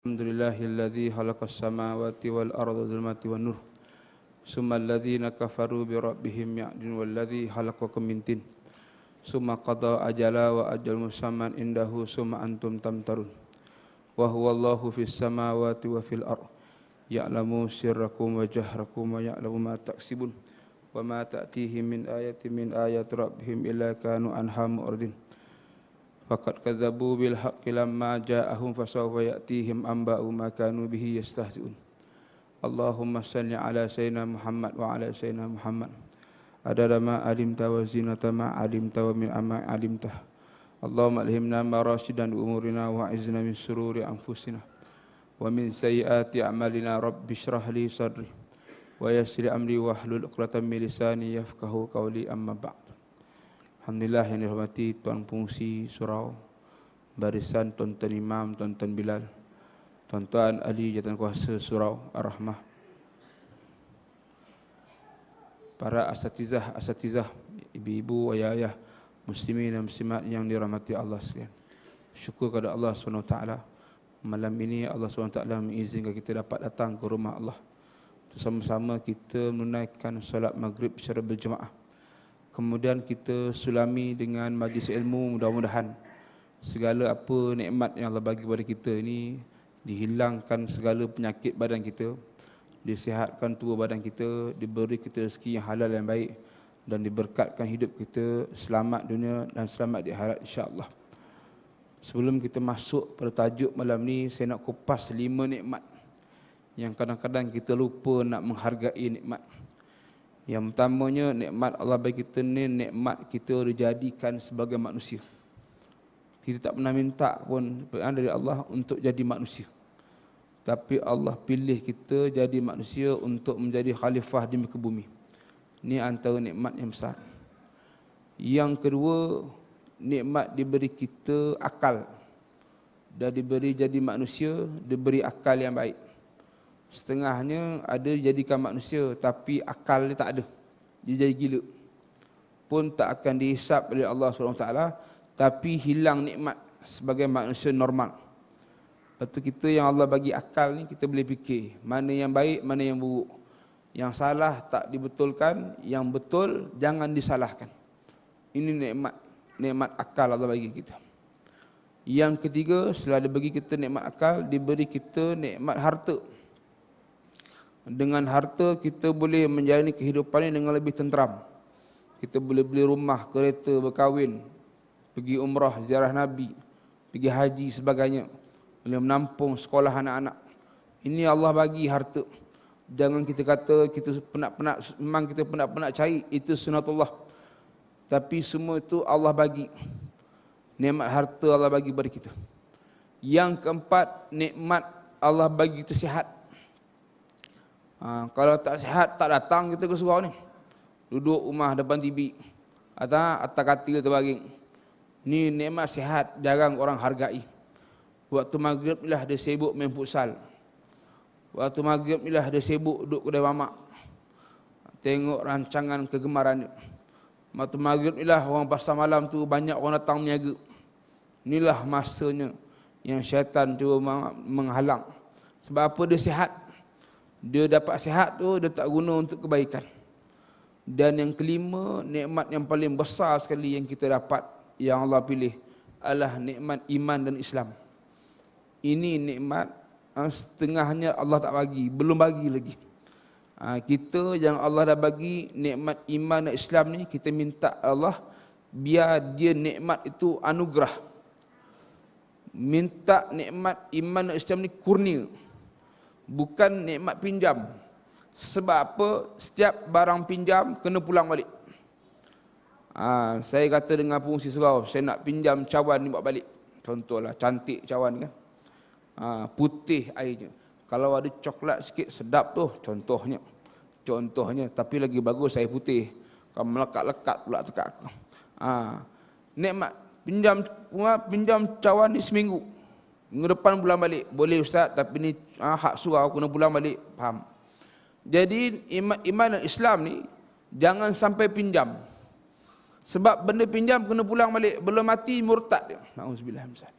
Alhamdulillahilladzi khalaqas samawati wal arda dzulmati wan nur. Summal ladzina kafaru bi rabbihim ya'dun walladzi khalaqakum min tin. Summa qada ajala wa ajal musamman indahu summa antum tamtarun. Wa huwallahu fis samawati wa fil ard. Ya'lamu sirrakum wa jahrakum wa ya'lamu ma taksibun. Wa ma ta'tihim min ayatin min ayati rabbihim illa kanu anha mu'ridin. Faqad kadzabu bil haqqi lamma ja'ahum fasawfa ya'tihim anba'u ma kanu bihi yastahzi'un. Allahumma salli ala sayyidina Muhammad wa ala sayyidina Muhammad. Adada ma alimta wa zinata ma alimta wa min amma alimta. Allahumma alhimna ma rasyidan umurina wa izna min sururi anfusina wa min sayyiati a'malina. Rabbi shrah li sadri wa yassir amri wa hlul 'uqdatam min lisani yafqahu qawli, amma ba'd. Alhamdulillah yang dihormati Tuan Fungsi Surau, barisan Tuan-Tuan Imam, Tuan-Tuan Bilal, Tuan-Tuan ahli Jawatankuasa Surau Ar-Rahmah, para asatizah, ibu-ibu, ayah-ayah, muslimin dan muslimat yang dirahmati Allah sekalian. Syukur kepada Allah SWT. Malam ini Allah SWT mengizinkan kita dapat datang ke rumah Allah. Bersama-sama kita menunaikan solat maghrib secara berjemaah. Kemudian kita sulami dengan majlis ilmu. Mudah-mudahan segala apa nikmat yang Allah bagi kepada kita ini, dihilangkan segala penyakit badan kita, disihatkan tubuh badan kita, diberi kita rezeki yang halal yang baik, dan diberkatkan hidup kita selamat dunia dan selamat di akhirat, insya-Allah. Sebelum kita masuk pada tajuk malam ni, saya nak kupas 5 nikmat yang kadang-kadang kita lupa nak menghargai nikmat. Yang pertamanya, nikmat Allah bagi kita ni nikmat kita dijadikan sebagai manusia. Kita tak pernah minta pun dari Allah untuk jadi manusia, tapi Allah pilih kita jadi manusia untuk menjadi khalifah di muka bumi. Ini antara nikmat yang besar. Yang kedua, nikmat diberi kita akal. Dah diberi jadi manusia, diberi akal yang baik. Setengahnya ada dijadikan manusia tapi akal dia tak ada, dia jadi gila, pun tak akan dihisap oleh Allah SWT, tapi hilang nikmat sebagai manusia normal. Lepas tu kita yang Allah bagi akal ni, kita boleh fikir mana yang baik, mana yang buruk, yang salah tak dibetulkan, yang betul jangan disalahkan. Ini nikmat akal Allah bagi kita. Yang ketiga, setelah dia bagi kita nikmat akal, diberi kita nikmat harta. Dengan harta kita boleh menjalani kehidupan ini dengan lebih tenteram. Kita boleh beli rumah, kereta, berkahwin, pergi umrah, ziarah Nabi, pergi haji sebagainya, boleh menampung sekolah anak-anak. Ini Allah bagi harta. Jangan kita kata kita penat-penat, memang kita penat-penat cari, itu sunatullah. Tapi semua itu Allah bagi. Nikmat harta Allah bagi kepada kita. Yang keempat, nikmat Allah bagi kita sihat. Kalau tak sihat, tak datang kita ke surau ni. Duduk rumah depan TV, atas katil terbaring. Ni nikmat sihat, jarang orang hargai. Waktu maghrib ni lah dia sibuk main futsal. Waktu maghrib ni lah dia sibuk duduk kedai mamak, tengok rancangan kegemaran dia. Waktu maghrib ni lah orang pasar malam tu banyak orang datang meniaga. Inilah masanya yang syaitan cuba menghalang. Sebab apa? Dia sihat. Dia dapat sihat tu, dia tak guna untuk kebaikan. Dan yang kelima, nikmat yang paling besar sekali yang kita dapat, yang Allah pilih, adalah nikmat iman dan Islam. Ini nikmat setengahnya Allah tak bagi, belum bagi lagi. Kita yang Allah dah bagi nikmat iman dan Islam ni, kita minta Allah biar dia nikmat itu anugerah. Minta nikmat iman dan Islam ni kurnia, bukan nikmat pinjam. Sebab apa? Setiap barang pinjam kena pulang balik. Saya kata dengan fungsi surau, saya nak pinjam cawan ni buat balik. Contohlah, cantik cawan kan, putih airnya. Kalau ada coklat sikit sedap tu, contohnya. Tapi lagi bagus air putih. Kalau melekat-lekat pula tekak. Nikmat pinjam cawan ni seminggu, minggu depan pulang balik. Boleh ustaz, tapi ni hak surau, kena pulang balik. Faham? Jadi iman dan Islam ni jangan sampai pinjam. Sebab benda pinjam kena pulang balik, belum mati murtad dia. Nauzubillah min zalik.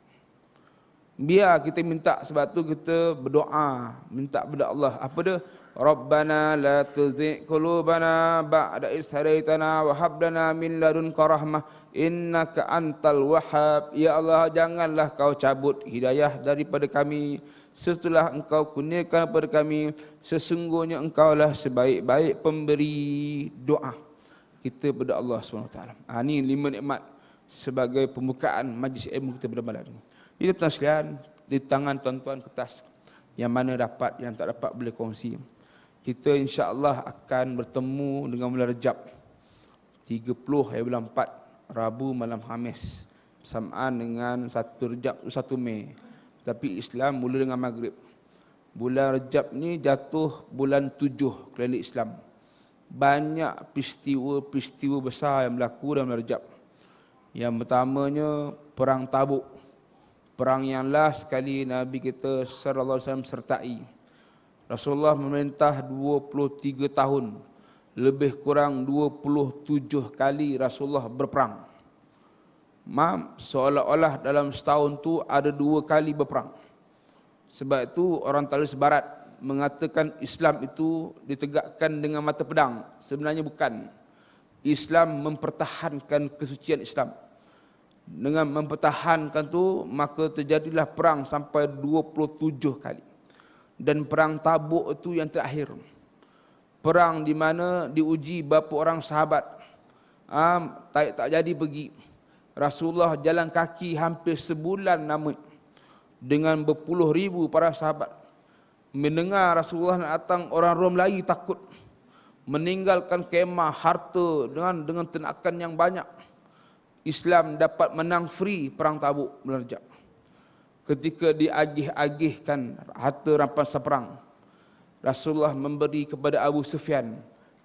Biar kita minta, sebab tu kita berdoa, minta kepada Allah. Apa dia? Rabbana la tuzigh qulubana ba'da idh hadaitana wa hab lana min ladunka rahmah innaka antal wahhab. Ya Allah, janganlah kau cabut hidayah daripada kami setelah engkau kurniakan kepada kami, sesungguhnya engkaulah sebaik-baik pemberi doa. Kita kepada Allah SWT. Ini 5 nikmat sebagai pembukaan majlis ilmu kita pada malam ini. Ini tuan sekalian, di tangan tuan-tuan kertas. Yang mana dapat, yang tak dapat boleh kongsi. Kita insya-Allah akan bertemu dengan bulan Rejab 30 hari bulan 4, Rabu malam Khamis, bersamaan dengan 1 Rejab 1 Mei. Tapi Islam mula dengan Maghrib. Bulan Rejab ni jatuh bulan 7 kalender Islam. Banyak peristiwa besar yang berlaku dalam bulan Rejab. Yang pertamanya perang Tabuk. Perang yang last sekali Nabi kita sallallahu alaihi wasallam sertai. Rasulullah memerintah 23 tahun. Lebih kurang 27 kali Rasulullah berperang. Seolah-olah dalam setahun tu ada 2 kali berperang. Sebab itu orang Talus Barat mengatakan Islam itu ditegakkan dengan mata pedang. Sebenarnya bukan. Islam mempertahankan kesucian Islam. Dengan mempertahankan tu, maka terjadilah perang sampai 27 kali. Dan perang Tabuk itu yang terakhir. Perang di mana diuji berapa orang sahabat. Tak jadi pergi. Rasulullah jalan kaki hampir sebulan namanya. Dengan berpuluh ribu para sahabat. Mendengar Rasulullah nak datang, orang Rom lari takut. Meninggalkan kemah, harta dengan tenakan yang banyak. Islam dapat menang free perang Tabuk bulan Rejab. Ketika diagih-agihkan harta rampasan perang, Rasulullah memberi kepada Abu Sufyan,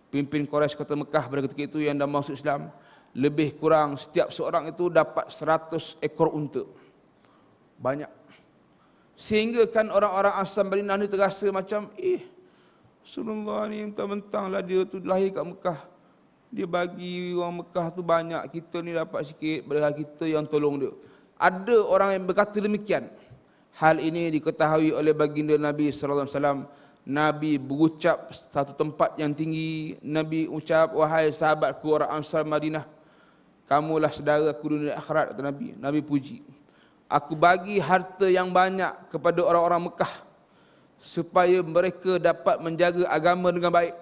pimpin Quraisy kota Mekah pada ketika itu yang dah masuk Islam, lebih kurang setiap seorang itu dapat 100 ekor unta. Banyak. Sehingga kan orang-orang asal Madinah ni terasa macam, Rasulullah ni mentang-mentanglah dia tu lahir kat Mekah. Dia bagi orang Mekah tu banyak, kita ni dapat sikit, padahal kita yang tolong dia. Ada orang yang berkata demikian. Hal ini diketahui oleh baginda Nabi sallallahu alaihi wasallam. Nabi berucap satu tempat yang tinggi, Nabi ucap, wahai sahabatku orang Ansar Madinah, kamulah saudara aku dunia akhirat, kata Nabi. Nabi puji. Aku bagi harta yang banyak kepada orang-orang Mekah supaya mereka dapat menjaga agama dengan baik.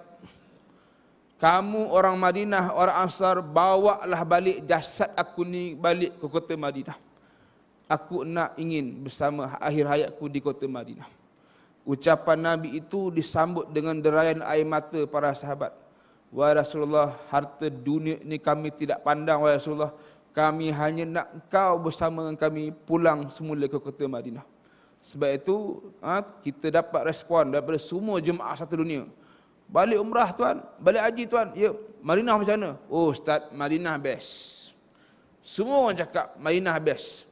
Kamu orang Madinah, orang Ansar, bawalah balik jasad aku ni balik ke kota Madinah. Aku ingin bersama akhir hayatku di kota Madinah. Ucapan Nabi itu disambut dengan derayan air mata para sahabat. Wahai Rasulullah, harta dunia ni kami tidak pandang, wahai Rasulullah. Kami hanya nak engkau bersama dengan kami pulang semula ke kota Madinah. Sebab itu kita dapat respon daripada semua jemaah satu dunia. Balik umrah tuan, balik haji tuan. Ya, Madinah macam mana? Oh Ustaz, Madinah best. Semua orang cakap Madinah best.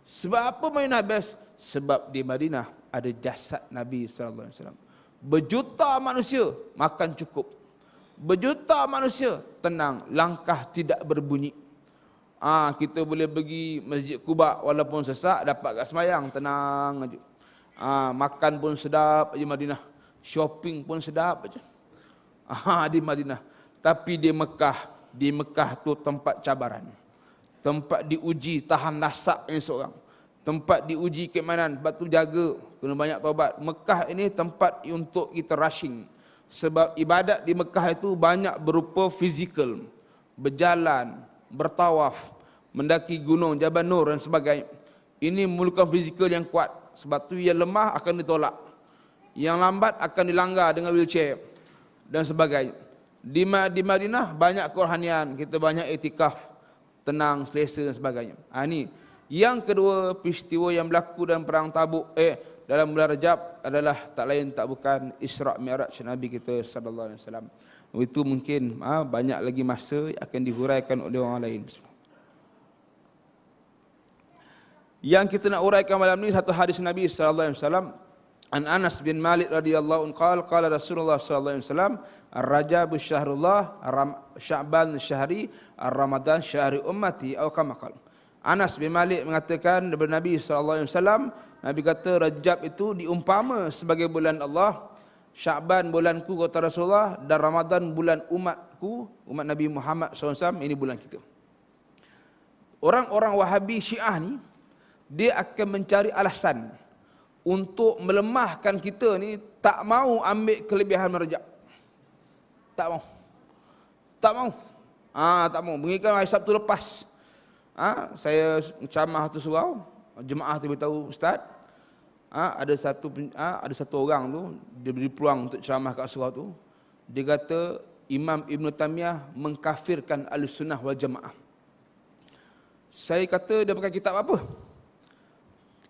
Sebab apa Madinah best? Sebab di Madinah ada jasad Nabi sallallahu alaihi wasallam. Berjuta manusia makan cukup. Berjuta manusia tenang, langkah tidak berbunyi. Kita boleh pergi Masjid Quba walaupun sesak, dapat kat semayang, tenang aja. Makan pun sedap aja Madinah. Shopping pun sedap aja. Di Madinah. Tapi di Mekah tu tempat cabaran. Tempat diuji tahan lasak ini seorang. Tempat diuji keimanan, sebab tu jaga, kena banyak taubat. Mekah ini tempat untuk kita rushing. Sebab ibadat di Mekah itu banyak berupa fizikal. Berjalan, bertawaf, mendaki gunung, Jabal Nur dan sebagainya. Ini memerlukan fizikal yang kuat. Sebab tu yang lemah akan ditolak. Yang lambat akan dilanggar dengan wheelchair dan sebagainya. Di Madinah banyak kerohanian, kita banyak iktikaf, tenang, selesa dan sebagainya. Ini yang kedua peristiwa yang berlaku dalam perang Tabuk dalam bulan Rejab adalah tak lain tak bukan Isra' Mi'raj Nabi kita sallallahu alaihi wasallam. Itu mungkin banyak lagi masa akan dihuraikan oleh orang lain. Yang kita nak uraikan malam ni satu hadis Nabi sallallahu alaihi wasallam. An Anas bin Malik radhiyallahu anhu qala Rasulullah sallallahu alaihi wasallam ar-Rajab syahrullah, Sya'ban syahri, ar-Ramadan syahri ummati atau kama qala. Anas bin Malik mengatakan daripada Nabi sallallahu alaihi wasallam, Nabi kata Rajab itu diumpama sebagai bulan Allah, Sya'ban bulanku kata Rasulullah, dan Ramadan bulan umatku, umat Nabi Muhammad SAW, ini bulan kita. Orang-orang Wahabi Syiah ni, dia akan mencari alasan untuk melemahkan kita ni, tak mau ambil kelebihan Rajab. Tak mau. Tak mau. Tak mau. Mengingatkan hari Sabtu lepas, saya ceramah tu surau, jemaah tu beritahu ustaz, ada satu orang tu, dia beri peluang untuk ceramah kat surau tu. Dia kata Imam Ibn Taymiyah mengkafirkan Ahlussunnah wal Jamaah. Saya kata dia pakai kitab apa?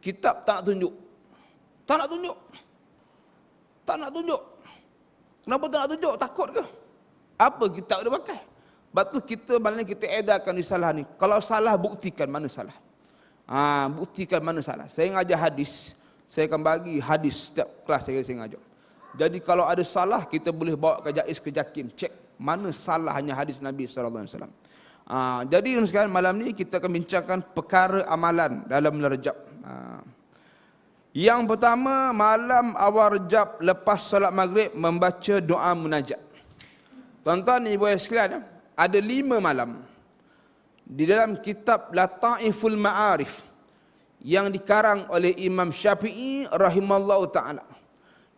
Kitab tak nak tunjuk. Tak nak tunjuk. Tak nak tunjuk. Kenapa tak nak tunjuk? Takut ke? Apa kitab dia pakai? Sebab tu kita maknanya kita edarkan risalah ni. Kalau salah, buktikan mana salah. Buktikan mana salah. Saya ngajar hadis, saya akan bagi hadis setiap kelas saya ngajar. Jadi kalau ada salah, kita boleh bawa ke Jaiz, ke Jakim, cek mana salahnya hadis Nabi SAW. Jadi sekarang malam ni kita akan bincangkan perkara amalan dalam bulan Rajab. Yang pertama, malam awal Rajab lepas solat maghrib membaca doa munajat. Tuan-tuan ibu sekalian, ada 5 malam di dalam kitab Lataiful Ma'arif yang dikarang oleh Imam Syafi'i rahimallahu ta'ala,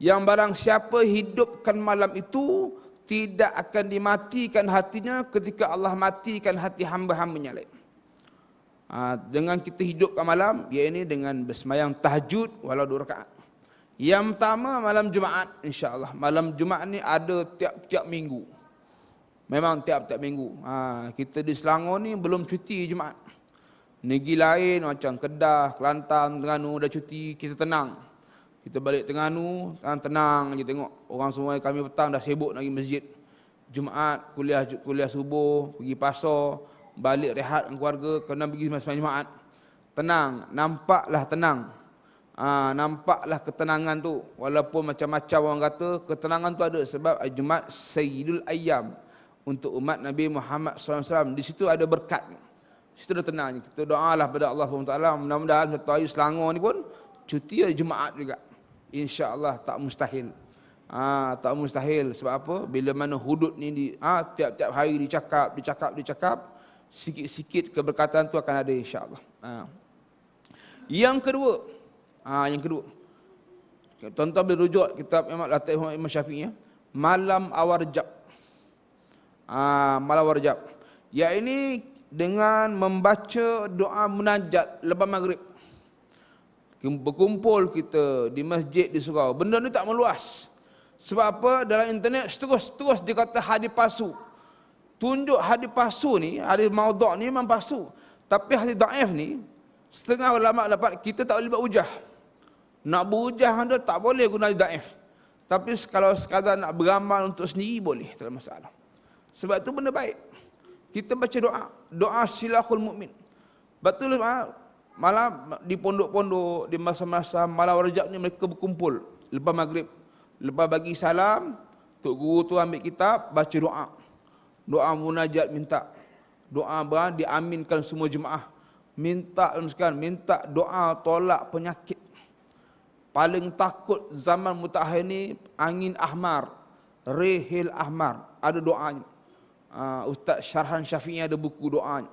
yang barang siapa hidupkan malam itu tidak akan dimatikan hatinya ketika Allah matikan hati hamba-hambanya lain. Dengan kita hidupkan malam, iaitu dengan bersemayang tahajud walau 2 rakaat. Yang pertama malam Jumaat, insya-Allah. Malam Jumaat ni ada tiap-tiap minggu. Memang tiap-tiap minggu. Kita di Selangor ni belum cuti Jumaat. Negeri lain macam Kedah, Kelantan, Terengganu dah cuti, kita tenang. Kita balik Terengganu, tenang je tengok. Orang semua kami petang dah sibuk nak pergi masjid. Jumaat, kuliah subuh, pergi pasar, balik rehat dengan keluarga, kena pergi sembahyang Jumaat. Tenang, nampaklah tenang. Nampaklah ketenangan tu. Walaupun macam-macam orang kata, ketenangan tu ada sebab Jumaat Sayyidul Ayyam. Untuk umat Nabi Muhammad SAW. Di situ ada berkat. Di situ ada tenang. Kita doalah pada Allah SWT. Mudah-mudahan satu hari Selangor ni pun cuti hari Jumaat juga. InsyaAllah tak mustahil. Tak mustahil. Sebab apa? Bila mana hudud ni tiap-tiap hari dicakap. Sikit-sikit keberkatan tu akan ada insyaAllah. Yang kedua. Tuan-tuan boleh rujuk kitab Imam Syafi'i. Malam awal Rajab. Malam Rajab. Ya ini dengan membaca doa munajat lepas maghrib. Berkumpul kita di masjid di surau. Benda ni tak meluas. Sebab apa? Dalam internet terus dia kata hadis palsu. Tunjuk hadis palsu ni, hadis maudhu' ni memang palsu. Tapi hadis dhaif ni, setengah ulama dapat kita tak boleh buat hujah. Nak berhujah anda tak boleh guna hadis dhaif. Tapi kalau sekadar nak beramal untuk sendiri boleh, tak ada masalah. Sebab itu benda baik. Kita baca doa silahul mukmin. Betul malam di pondok-pondok, di masa-masa malam Rajab ni mereka berkumpul lepas maghrib. Lepas bagi salam, tok guru tu ambil kitab, baca doa. Doa munajat minta. Doa diaminkan semua jemaah. Minta doa tolak penyakit. Paling takut zaman mutakhir ni angin ahmar, rihil ahmar. Ada doanya. Ustaz Syarhan Syafi'i ada buku doa.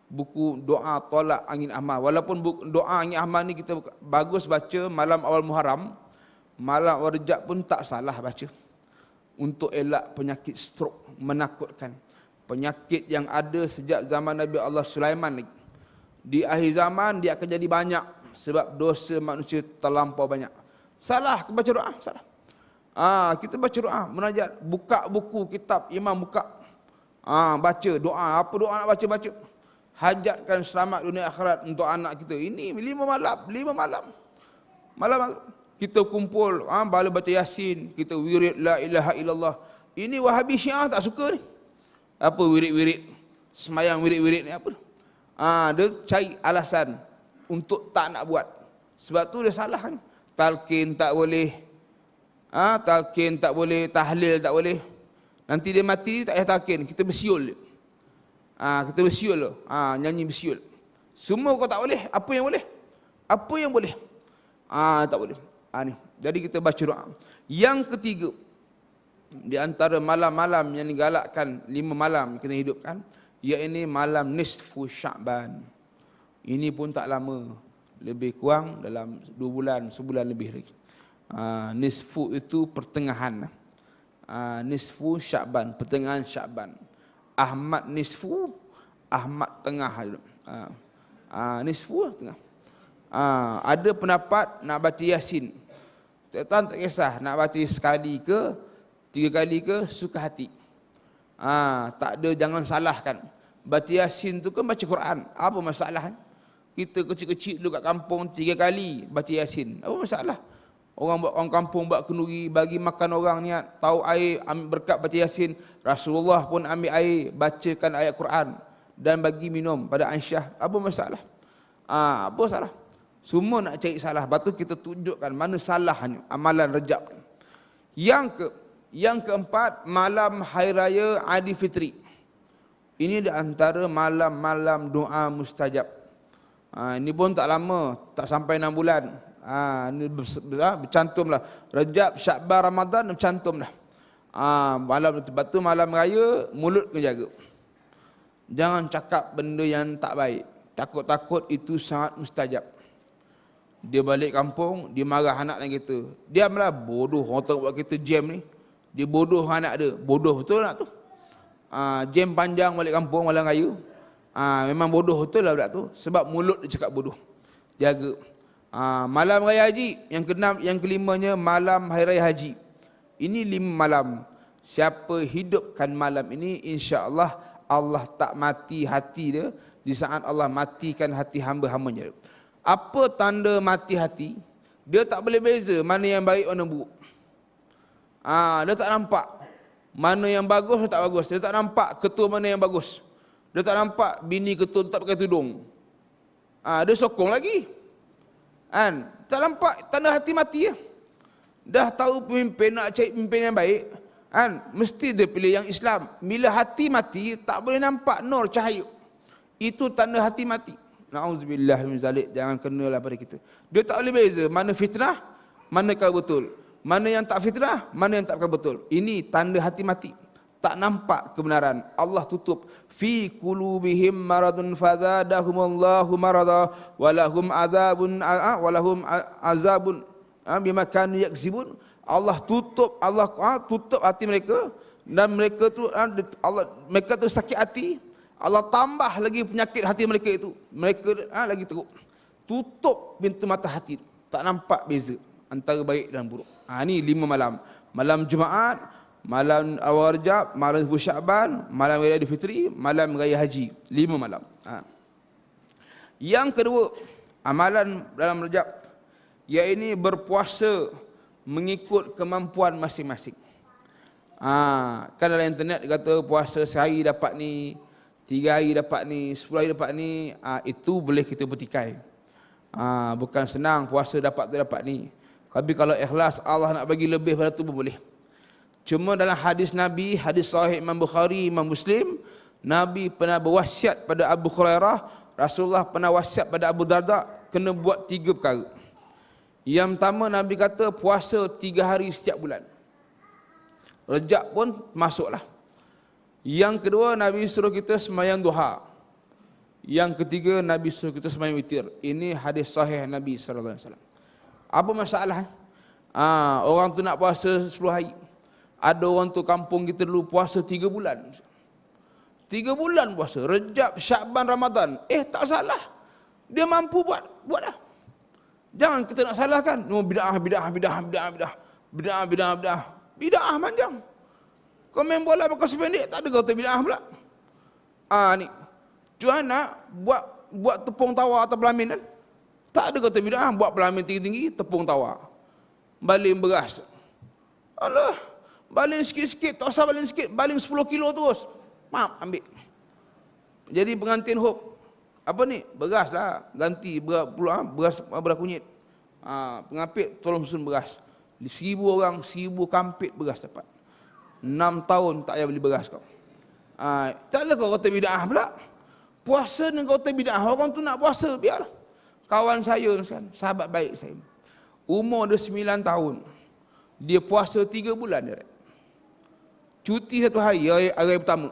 Buku doa tolak angin ahmar. Walaupun doa angin ahmar ni kita bagus baca malam awal Muharram, malam awal Rajab pun tak salah baca. Untuk elak penyakit stroke, menakutkan. Penyakit yang ada sejak zaman Nabi Allah Sulaiman lagi. Di akhir zaman dia akan jadi banyak sebab dosa manusia terlampau banyak. Salah baca doa, salah. Kita baca doa, munajat, buka buku kitab imam buka. Baca doa, apa doa nak baca. Hajatkan selamat dunia akhirat untuk anak kita. Ini 5 malam. Malam kita kumpul, bala baca Yasin, kita wirid la ilaha illallah. Ini Wahabi Syiah tak suka ni. Apa wirid-wirid? Semayang wirid-wirid ni apa? Dia cari alasan untuk tak nak buat. Sebab tu dia salah kan. Talqin tak boleh. Talqin tak boleh, tahlil tak boleh. Nanti dia mati tak payah talqin, kita bersiul. Kita bersiul. Nyanyi bersiul. Semua kau tak boleh, apa yang boleh? Apa yang boleh? Tak boleh. Ni. Jadi kita baca doa. Yang ketiga, di antara malam-malam yang digalakkan, 5 malam kita hidupkan, iaitu malam nisfu Sya'ban. Ini pun tak lama, lebih kurang dalam 2 bulan, sebulan lebih lagi. Nisfu itu pertengahan. Nisfu Sya'ban, pertengahan Sya'ban. Ahmad nisfu, Ahmad tengah. Nisfu tengah. Ada pendapat nak baca Yasin. Tak kisah nak baca sekali ke 3 kali ke, suka hati. Tak ada, jangan salahkan. Baca Yasin tu kan baca Quran. Apa masalah? Kita kecil-kecil dulu kat kampung 3 kali baca Yasin. Apa masalah? Orang kampung buat kenduri, bagi makan orang niat, tahu air, ambil berkat baca Yasin. Rasulullah pun ambil air, bacakan ayat Quran dan bagi minum pada Aisyah. Apa masalah? Apa salah? Semua nak cari salah. Lepas tu kita tunjukkan mana salahnya amalan Rejab. Yang keempat, malam Hari Raya Aidilfitri. Ini di antara malam-malam doa mustajab. Ini pun tak lama, tak sampai 6 bulan. Ini bercantumlah. Rejab, Syakban, Ramadan bercantumlah. Malam sebab tu malam raya, mulut kena jaga. Jangan cakap benda yang tak baik. Takut-takut itu sangat mustajab. Dia balik kampung, dia marah anak dan kita. Diamlah, bodoh orang tengok buat kita jam ni. Dia bodoh anak dia. Bodoh betul anak tu. Jam panjang balik kampung malam raya. Memang bodoh betul lah budak tu. Sebab mulut dia cakap bodoh. Jaga. Malam raya haji, yang keenam, yang kelimanya malam Hari Raya Haji. Ini 5 malam. Siapa hidupkan malam ini, insya-Allah Allah tak mati hati dia di saat Allah matikan hati hamba-hambanya. Apa tanda mati hati? Dia tak boleh beza mana yang baik, mana buruk. Dia tak nampak mana yang bagus, dia tak bagus. Dia tak nampak ketua mana yang bagus. Dia tak nampak bini ketua tak pakai tudung. Dia sokong lagi. Tak nampak tanda hati mati ya. Dah tahu pemimpin nak cari pemimpin yang baik, mesti dia pilih yang Islam. Bila hati mati, tak boleh nampak nur cahaya. Itu tanda hati mati. Na'udzubillah min zalik, jangan kenalah pada kita. Dia tak boleh beza mana fitnah, mana kau betul. Mana yang tak fitnah, mana yang tak betul. Ini tanda hati mati. Tak nampak kebenaran. Allah tutup. Fi qulubihim maradun fazadahumullahu marada walahum azabun bima kanu yakzibun. Allah tutup hati mereka dan mereka tu sakit hati. Allah tambah lagi penyakit hati mereka itu. Mereka lagi teruk. Tutup pintu mata hati. Tak nampak beza antara baik dan buruk. Ini 5 malam. Malam Jumaat, malam awal Rejab, malam Sya'ban, malam Raya Aidilfitri, malam Raya Haji. 5 malam. Yang kedua, amalan dalam Rejab, iaitu berpuasa mengikut kemampuan masing-masing. Kan dalam internet dia kata puasa sehari dapat ni, 3 hari dapat ni, 10 hari dapat ni. Itu boleh kita bertikai. Bukan senang puasa dapat ni. Tapi kalau ikhlas, Allah nak bagi lebih pada tu pun boleh. Cuma dalam hadis Nabi, hadis sahih Imam Bukhari, Imam Muslim, Nabi pernah berwasiat pada Abu Hurairah, Rasulullah pernah wasiat pada Abu Darda, kena buat 3 perkara. Yang pertama, Nabi kata puasa 3 hari setiap bulan. Rejab pun masuklah. Yang kedua, Nabi suruh kita sembahyang duha. Yang ketiga, Nabi suruh kita sembahyang witir. Ini hadis sahih Nabi sallallahu alaihi wasallam. Apa masalah? Orang tu nak puasa 10 hari. Ada orang tu kampung kita dulu puasa 3 bulan. 3 bulan puasa. Rejab, Sya'ban, Ramadan. Tak salah. Dia mampu buat dah. Jangan kita nak salahkan. Bid'ah. Bid'ah panjang. Kau main bola pakai sependek, tak ada kata bid'ah pula. Ni. Cuma nak buat tepung tawar atau pelamin kan? Tak ada kata bid'ah, buat pelamin tinggi-tinggi, tepung tawar. Baling beras. Alah, baling sikit-sikit, tak usah baling sikit, baling 10 kilo terus. Ambil. Jadi pengantin hop. Apa ni? Beras lah, ganti beras kunyit. Pengapit tolong susun beras. 1,000 orang, 1,000 kampit beras dapat. 6 tahun tak payah beli beras kau. Taklah kau kata bid'ah pula. Puasa ni kau kata bid'ah. Orang tu nak puasa, biarlah. Kawan saya, sahabat baik saya. Umur dia 9 tahun. Dia puasa 3 bulan dia. Cuti 1 hari, hari pertama.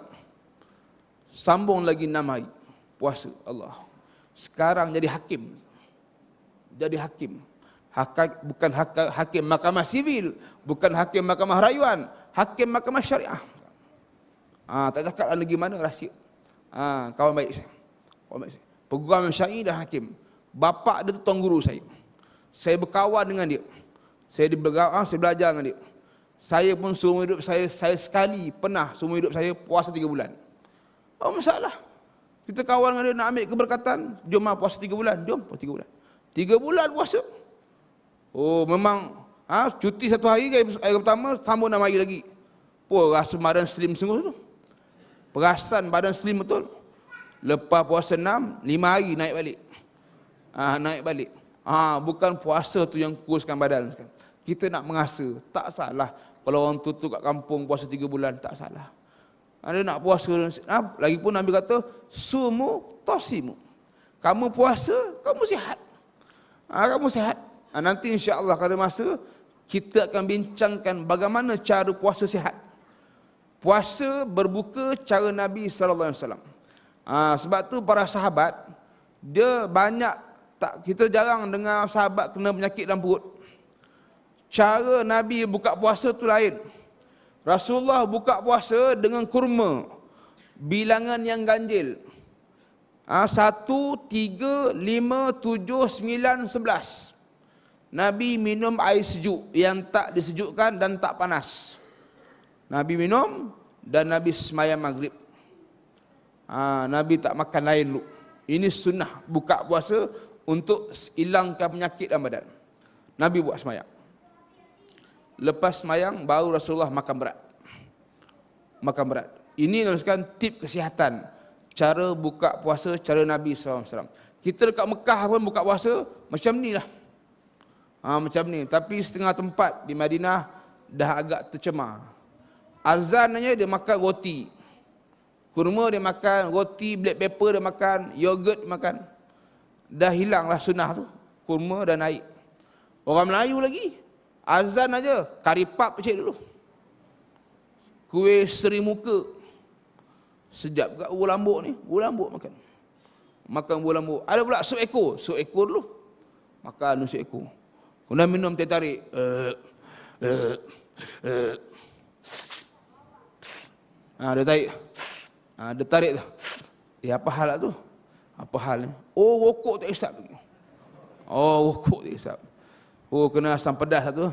Sambung lagi 6 hari puasa. Allah. Sekarang jadi hakim. Jadi hakim. Bukan hakim mahkamah sivil, bukan hakim mahkamah rayuan, hakim mahkamah syariah. Tak cakap lagi mana rahsia. Kawan baik saya. Peguam syar'i dan hakim. Bapa dia tu tuan guru saya. Saya berkawan dengan dia. Saya belajar dengan dia. Saya pun seumur hidup saya sekali pernah seumur hidup saya puasa 3 bulan. Masalah. Kita kawan dengan dia nak ambil keberkatan, jom puasa 3 bulan, jom puasa 3 bulan. 3 bulan puasa. Memang cuti 1 hari, hari pertama sambung 6 hari lagi. Rasa badan slim sungguh tu. Perasan badan slim betul. Lepas puasa 6, 5 hari naik balik. Naik balik. Bukan puasa tu yang kuruskan badan. Kita nak mengasa, tak salah. Kalau orang tu kat kampung puasa 3 bulan, tak salah. Dia nak puasa. Lagipun Nabi kata, sumu tasimu. Kamu puasa, kamu sihat. Kamu sihat. Nanti insya-Allah kalau ada masa, kita akan bincangkan bagaimana cara puasa sihat. Puasa berbuka cara Nabi SAW. Sebab tu para sahabat, dia banyak, kita jarang dengar sahabat kena penyakit dalam perut. Cara Nabi buka puasa tu lain. Rasulullah buka puasa dengan kurma. Bilangan yang ganjil. 1, 3, 5, 7, 9, 11. Nabi minum air sejuk yang tak disejukkan dan tak panas. Nabi minum dan Nabi semayang maghrib. Nabi tak makan lain dulu. Ini sunnah buka puasa untuk hilangkan penyakit dalam badan. Nabi buat semayang. Lepas semayang baru Rasulullah makan berat. Makan berat. Ini namanya tip kesihatan. Cara buka puasa cara Nabi SAW. Kita dekat Mekah pun buka puasa macam ni lah. Macam ni. Tapi setengah tempat di Madinah dah agak tercemar. Azannya dia makan roti. Kurma dia makan, roti, black pepper dia makan, yogurt dia makan. Dah hilanglah sunnah tu. Kurma dan air. Orang Melayu lagi. Azan aja, kari pap cek dulu. Kuih seri muka. Sedap kat buah lambuk ni. Buah lambuk makan. Makan buah lambuk. Ada pula sup ekor. Sup ekor dulu. Makan sup ekor. Kemudian minum teh tarik. Dia tarik. Dia tarik tu. Apa hal lah tu? Apa hal ni? Rokok tak isap. Rokok tak isap. Kena asam pedas tu.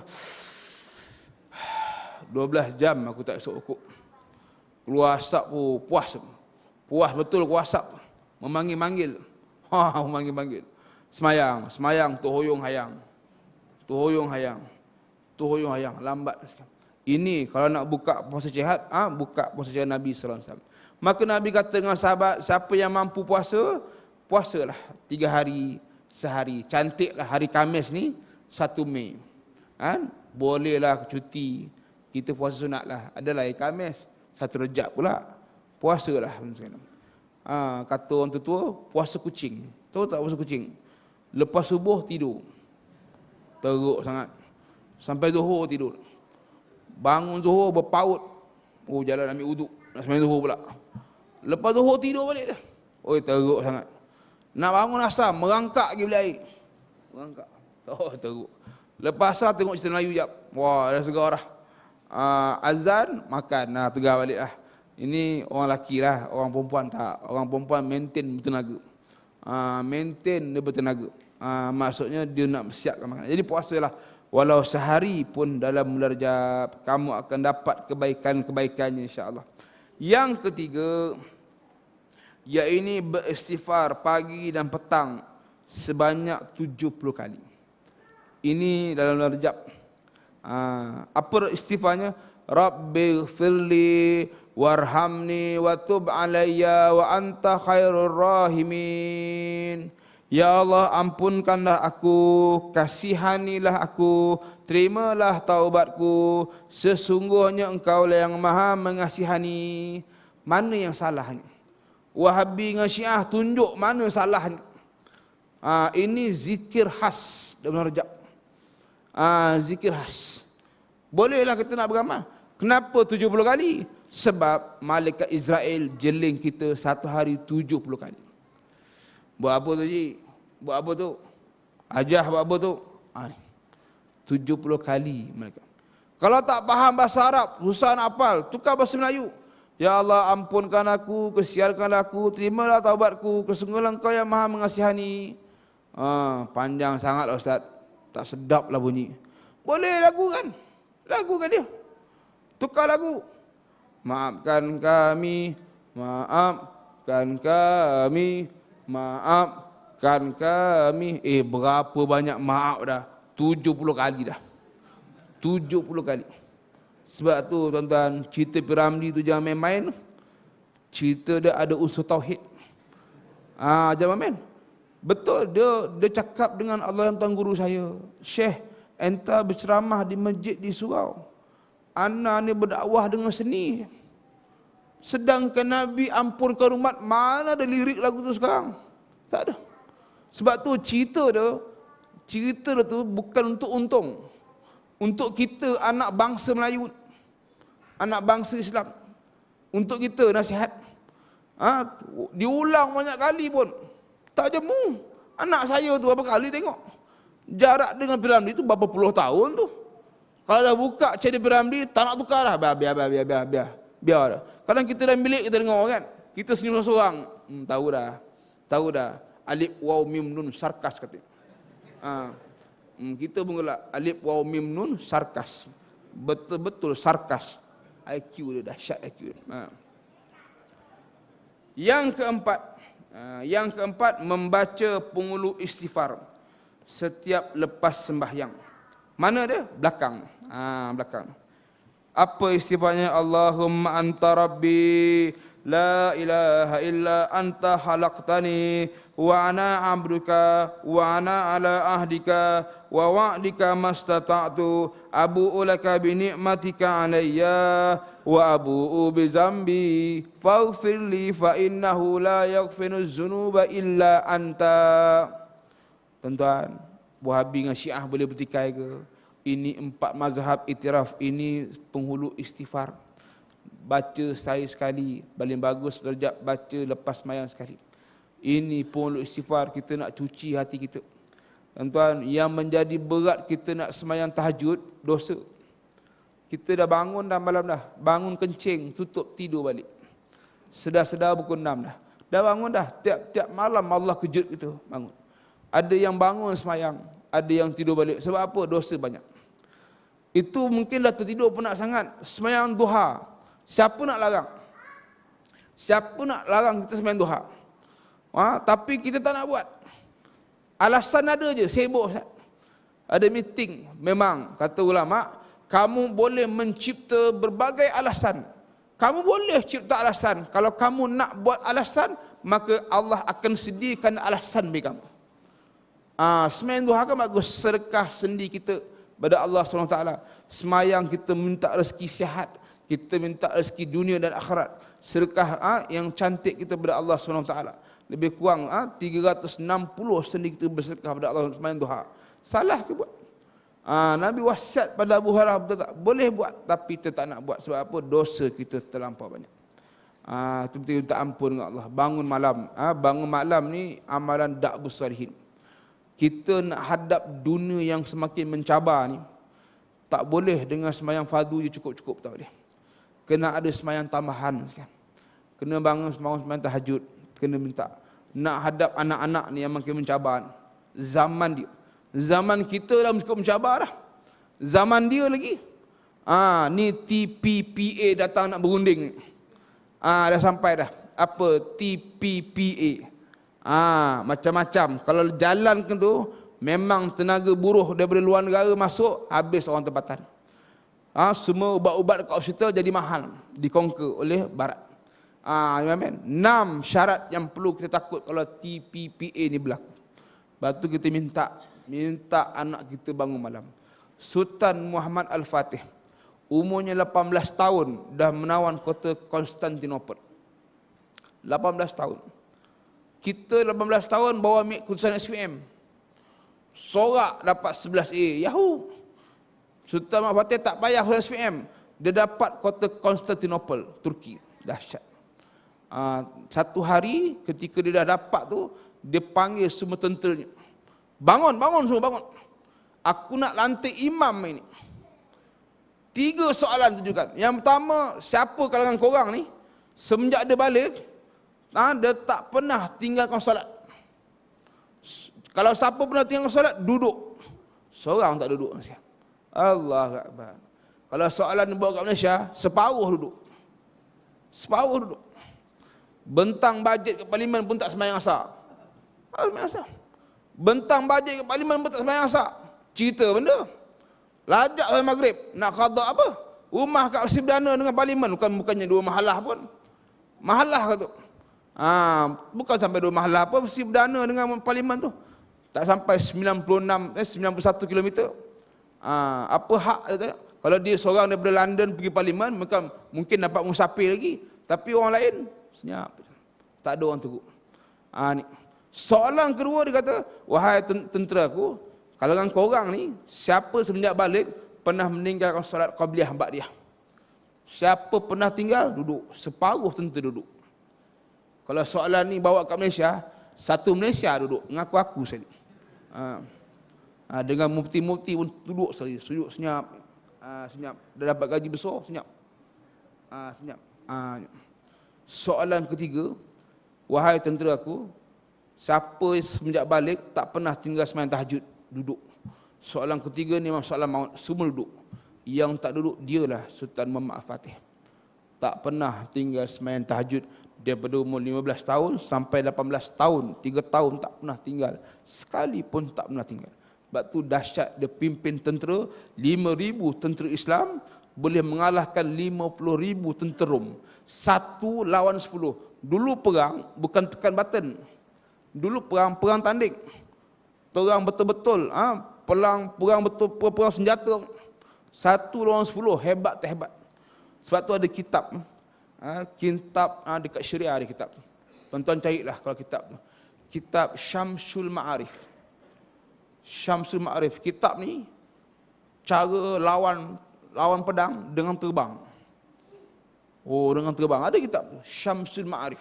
12 jam aku tak esok rokok. Keluar asap puas. Puas betul keluar asap. Memanggil-manggil. Memanggil-manggil. Semayang tu hoyong hayang. Tu hoyong hayang. Lambat sekali. Ini kalau nak buka puasa sihat, buka puasa sihat Nabi sallallahu alaihi wasallam. Maka Nabi kata dengan sahabat, siapa yang mampu puasa, puasalah 3 hari sehari. Cantiklah hari Khamis ni 1 Mei. Bolehlah cuti. Kita puasa sunat lah. Adalah hari Khamis 1 Rejab pula. Puasalah. Kata orang tua, puasa kucing. Tahu tak puasa kucing? Lepas subuh tidur. Teruk sangat. Sampai zuhur tidur. Bangun zuhur berpaut. Jalan ambil wuduk. Nak sembahyang zuhur pula. Lepas zuhur tidur balik dah. Teruk sangat. Nak bangun asar, merangkak pergi beli air. Merangkak. Teruk. Lepas asar tengok cerita Melayu jap. Dah segar dah. Azan, makan. Tegar balik lah. Ini orang lelaki lah. Orang perempuan tak. Orang perempuan maintain bertenaga. Maintain dia bertenaga. Maksudnya dia nak siapkan makanan. Jadi puasalah. Walau sehari pun dalam bulan Rajab, kamu akan dapat kebaikan-kebaikannya insya-Allah. Yang ketiga, iaitu beristighfar pagi dan petang sebanyak 70 kali. Ini dalam bulan Rajab. Apa istighfarnya? Rabbighfirli warhamni wa tub alayya wa anta khairur rahimin. Ya Allah, ampunkanlah aku, kasihanilah aku, terimalah taubatku, sesungguhnya Engkaulah yang Maha mengasihani. Mana yang salahnya? Wahabi dengan Syiah tunjuk mana salahnya. Ini zikir khas dalam Rajab. zikir khas. Bolehlah kita nak beramal. Kenapa 70 kali? Sebab malaikat Israel jeling kita satu hari 70 kali. Buat apa tu Ji? Buat apa tu? Ajah buat apa tu? 70 kali mereka. Kalau tak faham bahasa Arab, susah nak hafal, tukar bahasa Melayu. Ya Allah, ampunkan aku, kesiarkan aku, terimalah taubatku, kesungguhan Engkau yang Maha mengasihani. Panjang sangat Ustaz. Tak sedap lah bunyi. Boleh lagu kan? Lagu kan dia. Tukar lagu. Maafkan kami, maafkan kami, maafkan kami. Berapa banyak maaf dah? 70 kali dah. 70 kali. Sebab tu tuan-tuan, cerita Piramli tu jangan main-main. Cerita dia ada unsur tauhid. Jangan main. Betul, dia cakap dengan Allah yang Tuan Guru saya. Syekh, enta berceramah di masjid di surau. Ana ni berdakwah dengan seni. Sedangkan Nabi ampunkan umat, mana ada lirik lagu tu sekarang? Tak ada. Sebab tu cerita dia tu bukan untuk untung. Untuk kita anak bangsa Melayu, anak bangsa Islam. Untuk kita nasihat. Diulang banyak kali pun tak jemu. Anak saya tu berapa kali tengok. Jarak dengan Piramli tu berapa puluh tahun tu. Kalau dah buka CD Piramli, tak nak tukar dah. Biar. Kadang kita dalam bilik kita dengar kan. Kita senyum seorang. Tahu dah. Alif waw mim nun sarkas kata. Kita pun gelak alif waw mim nun sarkas. Betul-betul sarkas. IQ dia dahsyat IQ. Yang keempat membaca pengulu istighfar setiap lepas sembahyang. Mana dia? Belakang. Belakang. Apa istighfarnya? Allahumma anta rabbi la ilaha illa anta khalaqtani wa ana 'abduka wa ana ala ahdika wa wa'dika mastata'tu abu'u laka bi ni'matika 'alayya wa abu'u bi zambi faghfirli fa innahu la yaghfiru dzunuba illa anta. Tuan-tuan, Wahabi dengan Syiah boleh bertikai ke? Ini 4 mazhab iktiraf, ini penghulu istighfar. Baca sehari sekali, paling bagus derajat baca lepas sembahyang sekali. Ini penghulu istighfar, kita nak cuci hati kita. Tuan-tuan, yang menjadi berat kita nak sembahyang tahajud, dosa. Kita dah bangun dah malam dah, bangun kencing, tutup tidur balik. Sedar-sedar pukul 6 dah. Dah bangun dah, tiap-tiap malam Allah kejut kita bangun. Ada yang bangun sembahyang, ada yang tidur balik. Sebab apa? Dosa banyak. Itu mungkin dah tertidur penat sangat. Sembahyang duha, siapa nak larang? Siapa nak larang kita sembahyang duha? Tapi kita tak nak buat. Alasan ada je, sibuk. Ada meeting. Memang, kata ulama, kamu boleh mencipta berbagai alasan. Kamu boleh cipta alasan. Kalau kamu nak buat alasan, maka Allah akan sediakan alasan bagi kamu. Sembahyang duha kan bagus, sedekah sendi kita pada Allah SWT. Semayang kita minta rezeki sihat, kita minta rezeki dunia dan akhirat. Sedekah yang cantik kita pada Allah SWT. Lebih kurang 360 sendi kita bersedekah pada Allah sembahyang duha. Salah ke buat? Nabi wasiat pada Abu Hurairah, betul tak? Boleh buat, tapi kita tak nak buat. Sebab apa? Dosa kita terlampau banyak. Itu betul minta ampun dengan Allah. Bangun malam. Bangun malam ni amalan da'bus salihin. Kita nak hadap dunia yang semakin mencabar ni, tak boleh dengan sembahyang fardu je cukup-cukup, tak boleh. Kena ada sembahyang tambahan sekarang. Kena bangun sembahyang tahajud, kena minta. Nak hadap anak-anak ni yang makin mencabar. Zaman dia. Zaman kita dah cukup mencabar dah. Zaman dia lagi. Ni TPPA datang nak berunding ni. Dah sampai dah. Apa TPPA? Macam-macam. Kalau jalan ke tu, memang tenaga buruh daripada luar negara masuk, habis orang tempatan. Semua ubat-ubat dekat hospital jadi mahal, dikongka oleh barat. 6 syarat yang perlu kita takut kalau TPPA ni berlaku. Lepas tu kita minta anak kita bangun malam. Sultan Muhammad Al-Fatih, umurnya 18 tahun, dah menawan kota Konstantinopel. 18 tahun. Kita 18 tahun bawa mik keputusan SPM. Sorak dapat 11A. Yahoo. Sultan Mahmud Fatih tak payah SPM, dia dapat kota Konstantinopel, Turki. Dahsyat. Satu hari ketika dia dah dapat tu, dia panggil semua tenteranya. Bangun, bangun semua, bangun. Aku nak lantik imam ini. 3 soalan tunjukkan. Yang pertama, siapa kalangan korang ni, semenjak dia balik, dia tak pernah tinggalkan solat. Kalau siapa pernah tinggalkan solat, duduk. Seorang tak duduk. Allahu Akbar. Kalau soalan bawa kat Malaysia, separuh duduk. Separuh duduk. Bentang bajet ke parlimen pun tak sembahyang asar. Sembahyang asar. Bentang bajet ke parlimen pun tak sembahyang asar. Cerita benda. Lajak sampai maghrib. Nak qada apa? Rumah kat bersih berdana dengan parlimen. Bukannya 2 mahalah pun. Mahalah ke tu? Bukan sampai 2 mahalah pun. Bersih berdana dengan parlimen tu. Tak sampai 91 kilometer. Apa hak dia tanya? Kalau dia seorang daripada London pergi parlimen, mungkin dapat musafir lagi. Tapi orang lain, senyap. Tak ada orang teruk. Ni. Soalan kedua dia kata, wahai tentera aku, kalangan korang ni, siapa semenjak balik pernah meninggalkan solat qabliyah ba'diyah? Siapa pernah tinggal? Duduk. Separuh tentera duduk. Kalau soalan ni bawa kat Malaysia, satu Malaysia duduk. Ngaku-aku sekali. Dengan mufti-mufti pun duduk sekali. Sujud senyap. Senyap. Dah dapat gaji besar, senyap. Senyap. Soalan ketiga, wahai tentera aku, siapa semenjak balik tak pernah tinggal sembahyang tahajud? Duduk. Soalan ketiga ni memang soalan maut. Semua duduk. Yang tak duduk dialah Sultan Mahmud Fatih. Tak pernah tinggal sembahyang tahajud daripada umur 15 tahun sampai 18 tahun. 3 tahun tak pernah tinggal. Sekali pun tak pernah tinggal. Sebab tu dahsyat dia pimpin tentera. 5,000 tentera Islam boleh mengalahkan 50,000 tenterum. 1 lawan 10. Dulu perang bukan tekan button. Dulu perang tanding. Perang betul-betul, perang betul, perang senjata. 1 lawan 10, hebat tak hebat. Sebab tu ada kitab. Kitab dekat Syria ada kitab tu. Tuan-tuan carilah kalau kitab tu. Kitab Syamsul Ma'arif. Syamsul Ma'arif. Kitab ni cara lawan pedang dengan terbang. Dengan terbang. Ada kitab tu. Syamsul Ma'arif.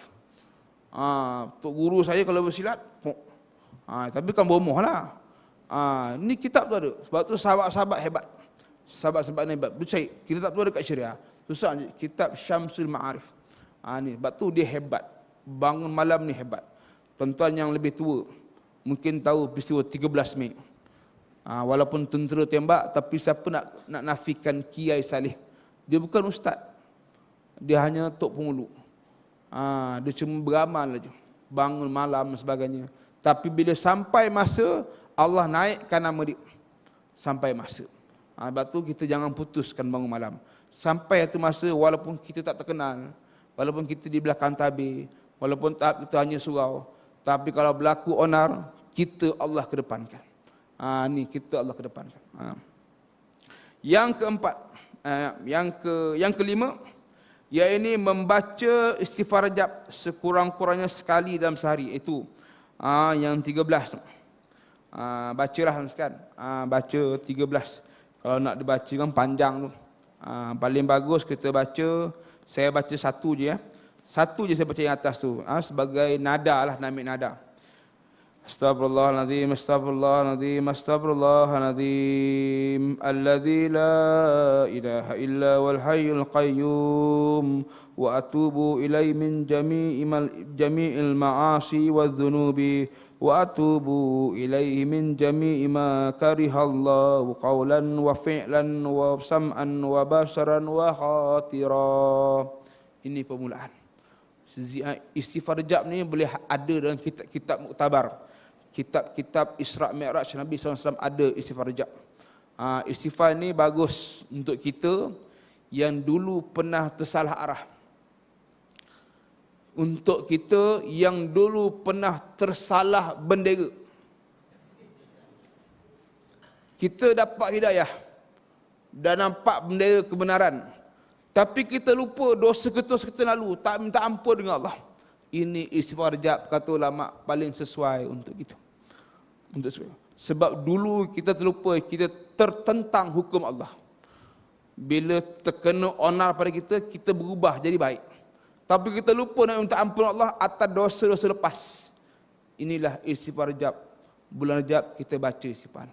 Tok guru saya kalau bersilat, tapi kan bomoh lah. Ni kitab tu ada. Sebab tu sahabat-sahabat hebat. Sahabat-sahabat ni hebat. Cari. Kitab tu ada kat Syria. Susah je. Kitab Syamsul Ma'arif. Ni. Sebab tu dia hebat. Bangun malam ni hebat. Tuan-tuan yang lebih tua mungkin tahu peristiwa 13 Mei. Walaupun tentera tembak, tapi siapa nak nafikan Kiai Saleh? Dia bukan ustaz. Dia hanya tok pengulu. Dia cuma beramal aja. Bangun malam dan sebagainya. Tapi bila sampai masa, Allah naikkan nama dia. Sampai masa. Sebab tu kita jangan putuskan bangun malam. Sampai satu masa, walaupun kita tak terkenal, walaupun kita di belakang tabir, walaupun kita hanya surau, tapi kalau berlaku onar, kita Allah kedepankan. Ni kita Allah kedepankan. Yang keempat, yang kelima, iaitu membaca istighfar rajab sekurang-kurangnya sekali dalam sehari. Itu yang 13. Bacalah kan. Baca 13. Kalau nak dibaca kan panjang tu. Paling bagus kita baca, saya baca satu je ya. Satu je saya baca yang atas tu. Sebagai nada lah, namik nada. Astaghfirullahaladzim, astaghfirullahaladzim, astaghfirullahaladzim, alladzi la ilaha illa wal hayyul qayyum, wa atubu ilaihi min jami'il ma'asi wa dhunubi, wa atubu ilaihi min jami'i ma karihallahu qawlan wa fi'lan wa sam'an wa basaran wa khatira. Ini permulaan. Istighfar rajab ni boleh ada dalam kitab muktabar. Kitab Isra' Mi'raj Nabi SAW ada istighfar rajab. Istighfar ni bagus untuk kita yang dulu pernah tersalah arah. Untuk kita yang dulu pernah tersalah bendera. Kita dapat hidayah dan nampak bendera kebenaran. Tapi kita lupa dosa kita lalu, tak minta ampun dengan Allah. Ini istighfar rajab, kata ulama, paling sesuai untuk kita. Sebab dulu kita terlupa, kita tertentang hukum Allah. Bila terkena onar pada kita, kita berubah jadi baik. Tapi kita lupa nak minta ampun Allah atas dosa-dosa lepas. Inilah istighfar Rajab. Bulan Rajab kita baca istighfar.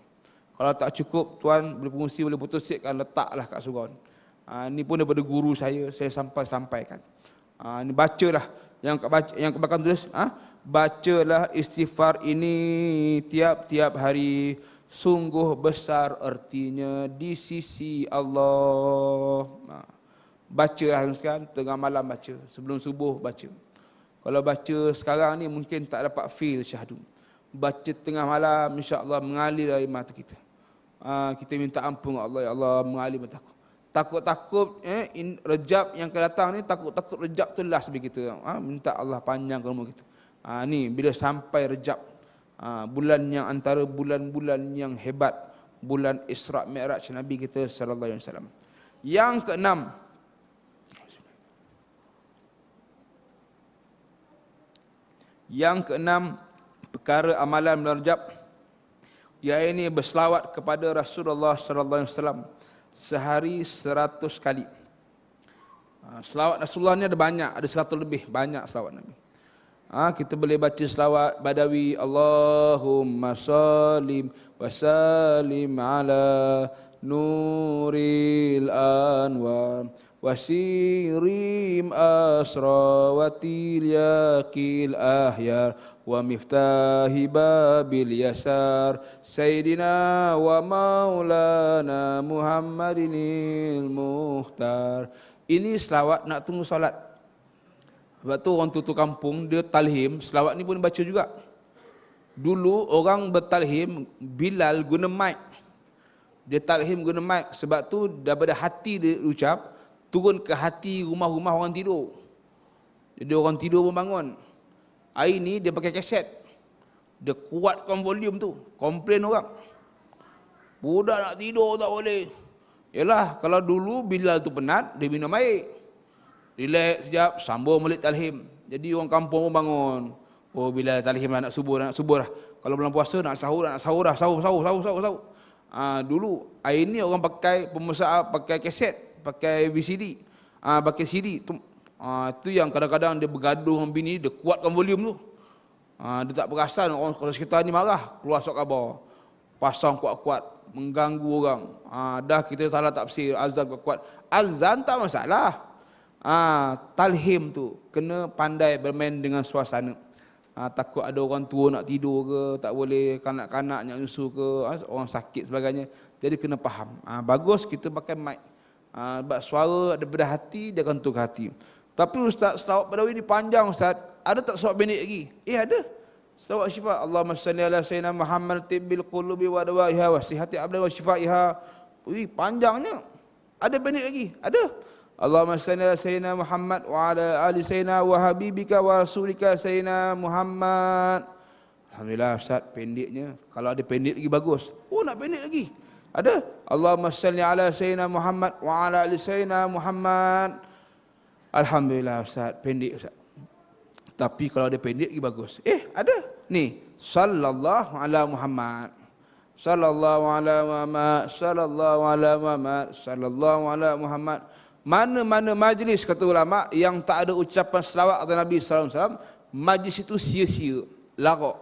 Kalau tak cukup, tuan boleh fungsi, boleh putuskan, letaklah kat surau. Ini pun daripada guru saya sampaikan. Ini bacalah. Yang kebakar tulis, bacalah istighfar ini tiap-tiap hari. Sungguh besar artinya di sisi Allah. Bacalah sekarang, tengah malam baca. Sebelum subuh baca. Kalau baca sekarang ni mungkin tak dapat feel syahdu. Baca tengah malam, insya-Allah mengalir dari mata kita. Kita minta ampun Allah, ya Allah, mengalir mataku. Takut-takut Rejab yang akan datang ni, takut-takut Rejab tu last bagi kita. Minta Allah panjangkan umur kita. Ni bila sampai Rejab, bulan yang antara bulan-bulan yang hebat, bulan Isra Mi'raj Nabi kita sallallahu alaihi wasallam. Yang keenam, perkara amalan bulan Rajab, iaitu berselawat kepada Rasulullah sallallahu alaihi wasallam sehari 100 kali. Selawat Rasulullah ni ada banyak, ada 100 lebih, banyak selawat Nabi. Kita boleh baca selawat Badawi, Allahumma sallim wa sallim ala nuril anwar wasirim asra wa tilyaqil ahyar wa miftahi babil yasar sayyidina wa maulana Muhammadinil muhtar. Ini selawat nak tunggu solat. Sebab tu orang tutu kampung dia talhim, selawat ni pun baca juga. Dulu orang bertalhim, Bilal guna mic. Dia talhim guna mic, sebab tu daripada hati dia ucap turun ke hati rumah-rumah orang tidur. Jadi orang tidur pun bangun. Hari ni dia pakai kaset. Dia kuatkan volume tu. Komplain orang. Budak nak tidur tak boleh. Yalah, kalau dulu Bilal tu penat, dia minum air. Relax sekejap, sambung balik talhim. Jadi orang kampung pun bangun. Oh, Bilal talhim lah, nak subuh lah. Kalau bulan puasa nak sahur lah, sahur. Dulu, hari ni orang pakai pemusah, pakai kaset, pakai VCD, pakai CD. Itu yang kadang-kadang dia bergaduh dengan bini, dia kuatkan volume tu. Dia tak perasan orang kalau sekitar ni marah, keluar surat khabar. Pasang kuat-kuat, mengganggu orang. Dah kita salah tafsir, azan kuat-kuat. Azan tak masalah. Talhim tu kena pandai bermain dengan suasana. Takut ada orang tua nak tidur ke, tak boleh, kanak-kanak nak nyusu ke, orang sakit sebagainya. Jadi kena faham. Bagus kita pakai mic. Sebab suara daripada hati dia akan turun ke hati. Tapi Ustaz, selawat Badawi ni panjang Ustaz. Ada tak selawat pendek lagi? Ada. Selawat syifa. Allahumma salli ala sayyidina Muhammad tibbil qulubi wa dawaiha wa sihhati abdan wa shifaiha. Panjangnya. Ada pendek lagi? Ada. Allahumma salli ala sayyidina Muhammad wa ala ali sayyidina wa habibika wa rasulika sayyidina Muhammad. Alhamdulillah Ustaz, pendeknya. Kalau ada pendek lagi bagus. Nak pendek lagi. Ada. Allahumma salli ala sayyidina Muhammad wa ala ali sayyidina Muhammad. Alhamdulillah Ustaz, pendek Ustaz. Tapi kalau ada pendek lagi bagus. Ada. Ni, sallallahu ala Muhammad. Sallallahu ala Muhammad. Sallallahu ala Muhammad. Sallallahu ala Muhammad. Mana-mana majlis, kata ulama, yang tak ada ucapan selawat atas Nabi sallallahu alaihi wasallam, majlis itu sia-sia, larak.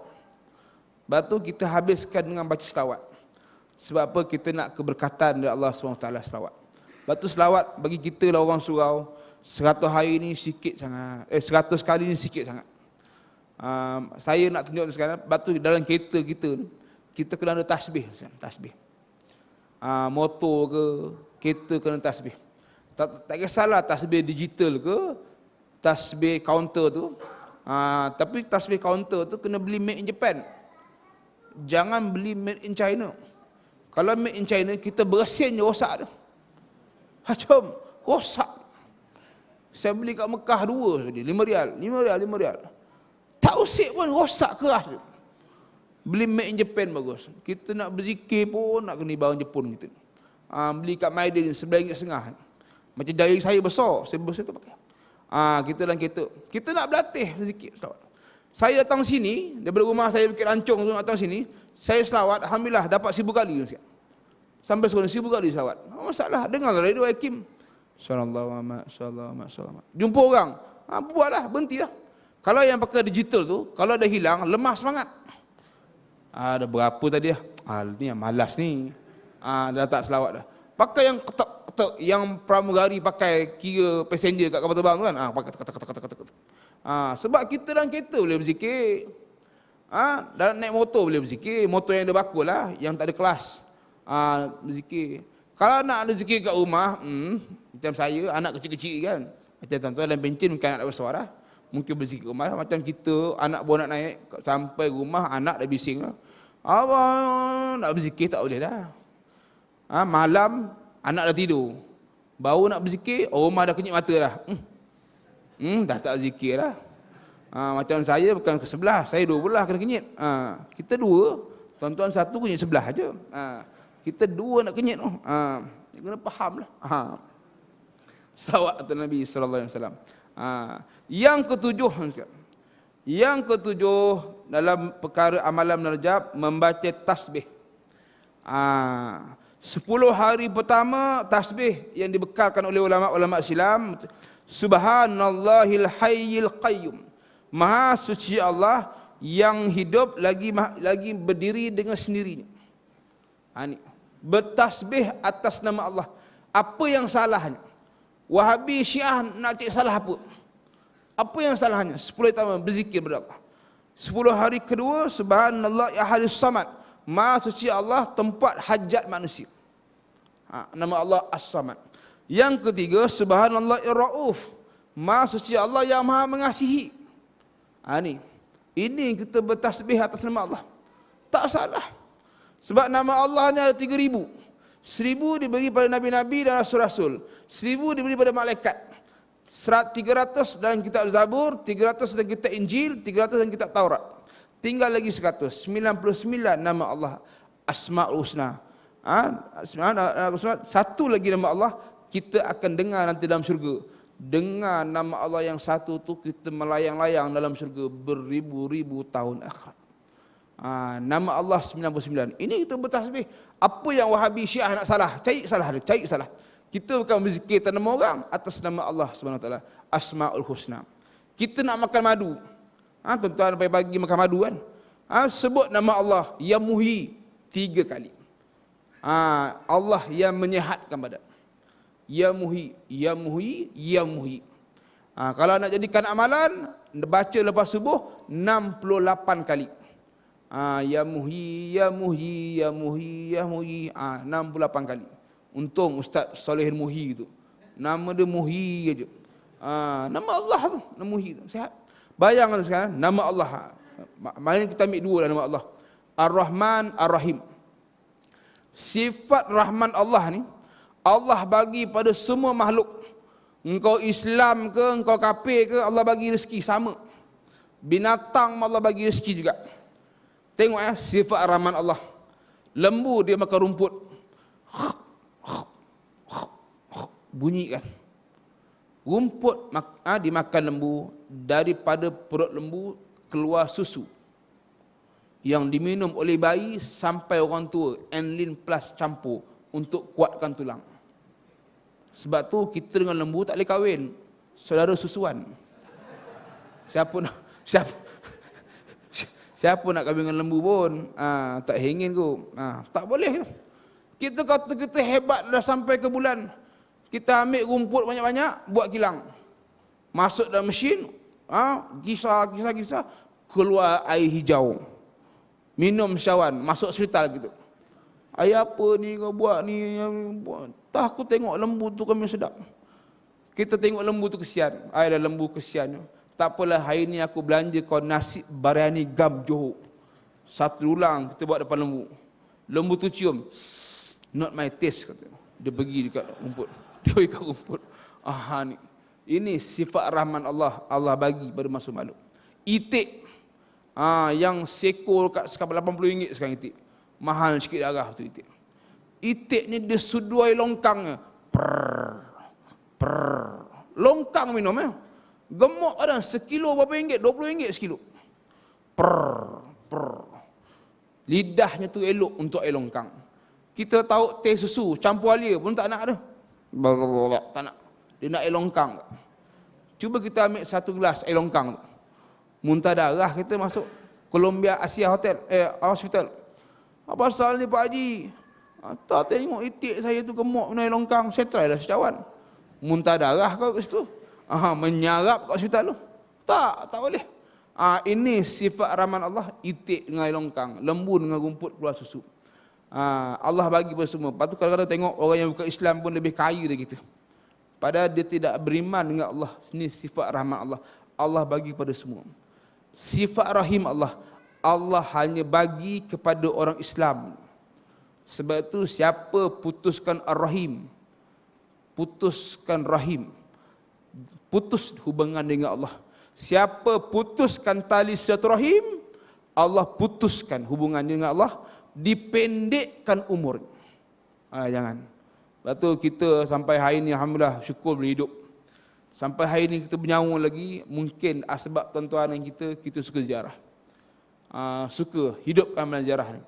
Lepas tu kita habiskan dengan baca selawat. Sebab apa? Kita nak keberkatan dari Allah SWT selawat. Lepas tu selawat bagi kita lah orang surau, 100 hari ni sikit sangat. 100 kali ni sikit sangat. Saya nak tunjuk sekarang, lepas tu dalam kereta kita kena ada tasbih. Tasbih. Motor ke, kereta kena tasbih. Tak kisahlah tasbih digital ke, tasbih counter tu. Tapi tasbih counter tu kena beli made in Japan. Jangan beli made in China. Kalau made in China, kita bersin je rosak tu. Macam rosak. Saya beli kat Mekah 2 tadi, 5 rial. Tak usik pun, rosak keras tu. Beli made in Japan bagus. Kita nak berzikir pun nak kena barang Jepun kita. Beli kat Maidin RM9.5. Macam jari saya besar, saya tu pakai. Kita dalam kereta. Kita nak berlatih berzikir. Saya datang sini, daripada rumah saya Bukit Lancong tu datang sini, saya selawat, alhamdulillah dapat 1000 kali. Sampai sekarang 1000 kali selawat. Masalah, dengarlah radio Hakim. Sallallahu alaihi wasallam. Jumpa orang, buatlah, berhentilah. Kalau yang pakai digital tu, kalau dah hilang, lemah semangat. Ada berapa tadi ni yang malas ni. Dah tak selawat dah. Pakai yang ketak-ketak, yang pramugari pakai kira passenger kat kapal terbang tu kan. Pakai ketak-ketak. Sebab kita dalam kereta boleh berzikir. Dalam naik motor boleh berzikir. Motor yang ada bakul lah, yang tak ada kelas. Berzikir. Kalau nak ada zikir kat rumah, macam saya, anak kecil-kecil kan. Macam tuan-tuan dalam pencin bukan anak besar lah. Mungkin berzikir kat rumah lah. Macam kita, anak baru nak naik, sampai rumah, anak dah bising lah. Abang nak berzikir tak boleh dah. Malam, anak dah tidur. Baru nak berzikir, rumah dah kenyit mata dah. Dah tak berzikir dah. Macam saya bukan ke sebelah, saya 2 belah kena kenyit. Kita 2, tuan-tuan 1 kenyit sebelah aja. Kita 2 nak kenyit tu. Kena faham lah. Salawat atas Nabi sallallahu alaihi wasallam. Yang ketujuh dalam perkara amalan Rajab, membaca tasbih. 10 hari pertama tasbih yang dibekalkan oleh ulama-ulama Islam. Subhanallahil hayyil qayyum. Maha suci Allah yang hidup lagi berdiri dengan sendirinya. Ni bertasbih atas nama Allah. Apa yang salahnya? Wahabi Syiah nak cek salah apa? Apa yang salahnya? 10 hari pertama berzikir kepada Allah. 10 hari kedua, subhanallah ya halis samad. Maha suci Allah tempat hajat manusia. Nama Allah As-Samad. Yang ketiga, subhanallah ir-rauf. Maha suci Allah yang maha mengasihi. Ini kita bertasbih atas nama Allah. Tak salah. Sebab nama Allah ni ada 3000. 1000 diberi pada nabi-nabi dan rasul-rasul. 1000 diberi pada malaikat. 300 dalam kitab Zabur, 300 dalam kitab Injil, 300 dalam kitab Taurat. Tinggal lagi 100. 99 nama Allah Asmaul Husna. Satu lagi nama Allah kita akan dengar nanti dalam syurga. Dengar nama Allah yang satu tu, kita melayang-layang dalam syurga beribu-ribu tahun akhirat. Nama Allah 99. Ini kita bertasbih. Apa yang Wahabi Syiah nak salah? Cari salah. Kita bukan berzikir atas nama orang, atas nama Allah Subhanahu Wa Taala, Asmaul Husna. Kita nak makan madu. Tuan-tuan pagi makan madu kan? Sebut nama Allah yang muhyi 3 kali. Allah yang menyehatkan badan. Ya muhyi, ya muhyi, ya muhyi. Kalau nak jadikan amalan, baca lepas subuh 68 kali. Ya muhyi, ya muhyi, ya muhyi, ya muhyi. 68 kali. Untung Ustaz Solehin Muhyi tu. Nama dia Muhyi aja. Nama Allah tu, nama Muhyi tu. Sihat. Bayangkan sekarang nama Allah. Mari kita ambil 2 lah nama Allah. Ar-Rahman, Ar-Rahim. Sifat Rahman Allah ni, Allah bagi pada semua makhluk. Engkau Islam ke, engkau kafir ke, Allah bagi rezeki sama. Binatang Allah bagi rezeki juga. Tengok sifat Rahman Allah. Lembu dia makan rumput. Bunyi kan. Rumput dimakan lembu, daripada perut lembu keluar susu yang diminum oleh bayi sampai orang tua, Enlin plus campur untuk kuatkan tulang. Sebab tu kita dengan lembu tak boleh kahwin, saudara susuan. Siapa nak kahwin dengan lembu pun tak hengin ku. Tak boleh. Kita kata kita hebat dah sampai ke bulan, kita ambil rumput banyak-banyak, buat kilang, masuk dalam mesin, kisar, keluar air hijau, minum syawan, masuk hospital gitu. Ayah apa ni kau buat ni? Tak, aku tengok lembu tu kami sedap. Kita tengok lembu tu kesian. Ayah lembu kesian. Tak apalah, hari ni aku belanja kau nasi biryani gam Johor. 1 ulang kita buat depan lembu. Lembu tu cium. Not my taste kata. Dia pergi dekat rumput. Dia pergi kat rumput. Ni. Ini sifat Rahman Allah. Allah bagi pada masuk makhluk. Itik. Yang sekor kat RM80 sekarang itik. Mahal sikit darah tu itik. Itik ni dia suduai longkang. Longkang minum gemuk ada sekilo berapa ringgit? RM20 sekilo. Lidahnya tu elok untuk air longkang. Kita tahu teh susu campur alia pun tak nak dah. Tak nak. Dia nak air longkang. Cuba kita ambil satu gelas air longkang tu. Muntah darah kita masuk Columbia Asia Hospital. Apa pasal ni Pak Haji? Tak tengok itik saya tu gemuk kena air longkang. Saya try lah secawan. Muntah darah kau kat situ. Menyarap kat hospital tu. Tak boleh. Ini sifat rahman Allah, itik dengan air longkang, lembu dengan rumput keluar susu. Allah bagi pada semua. Lepas tu kadang-kadang tengok orang yang bukan Islam pun lebih kaya dari kita. Padahal dia tidak beriman dengan Allah. Ini sifat rahman Allah. Allah bagi pada semua. Sifat rahim Allah, Allah hanya bagi kepada orang Islam. Sebab itu siapa putuskan ar-rahim, putuskan rahim, putus hubungan dengan Allah. Siapa putuskan tali silaturahim, Allah putuskan hubungan dengan Allah, dipendekkan umur. Jangan. Lepas tu kita sampai hari ni alhamdulillah syukur boleh hidup. Sampai hari ni kita bernyawa lagi, mungkin sebab tuan-tuan yang kita suka ziarah. Suka hidupkan amalan ziarah ni.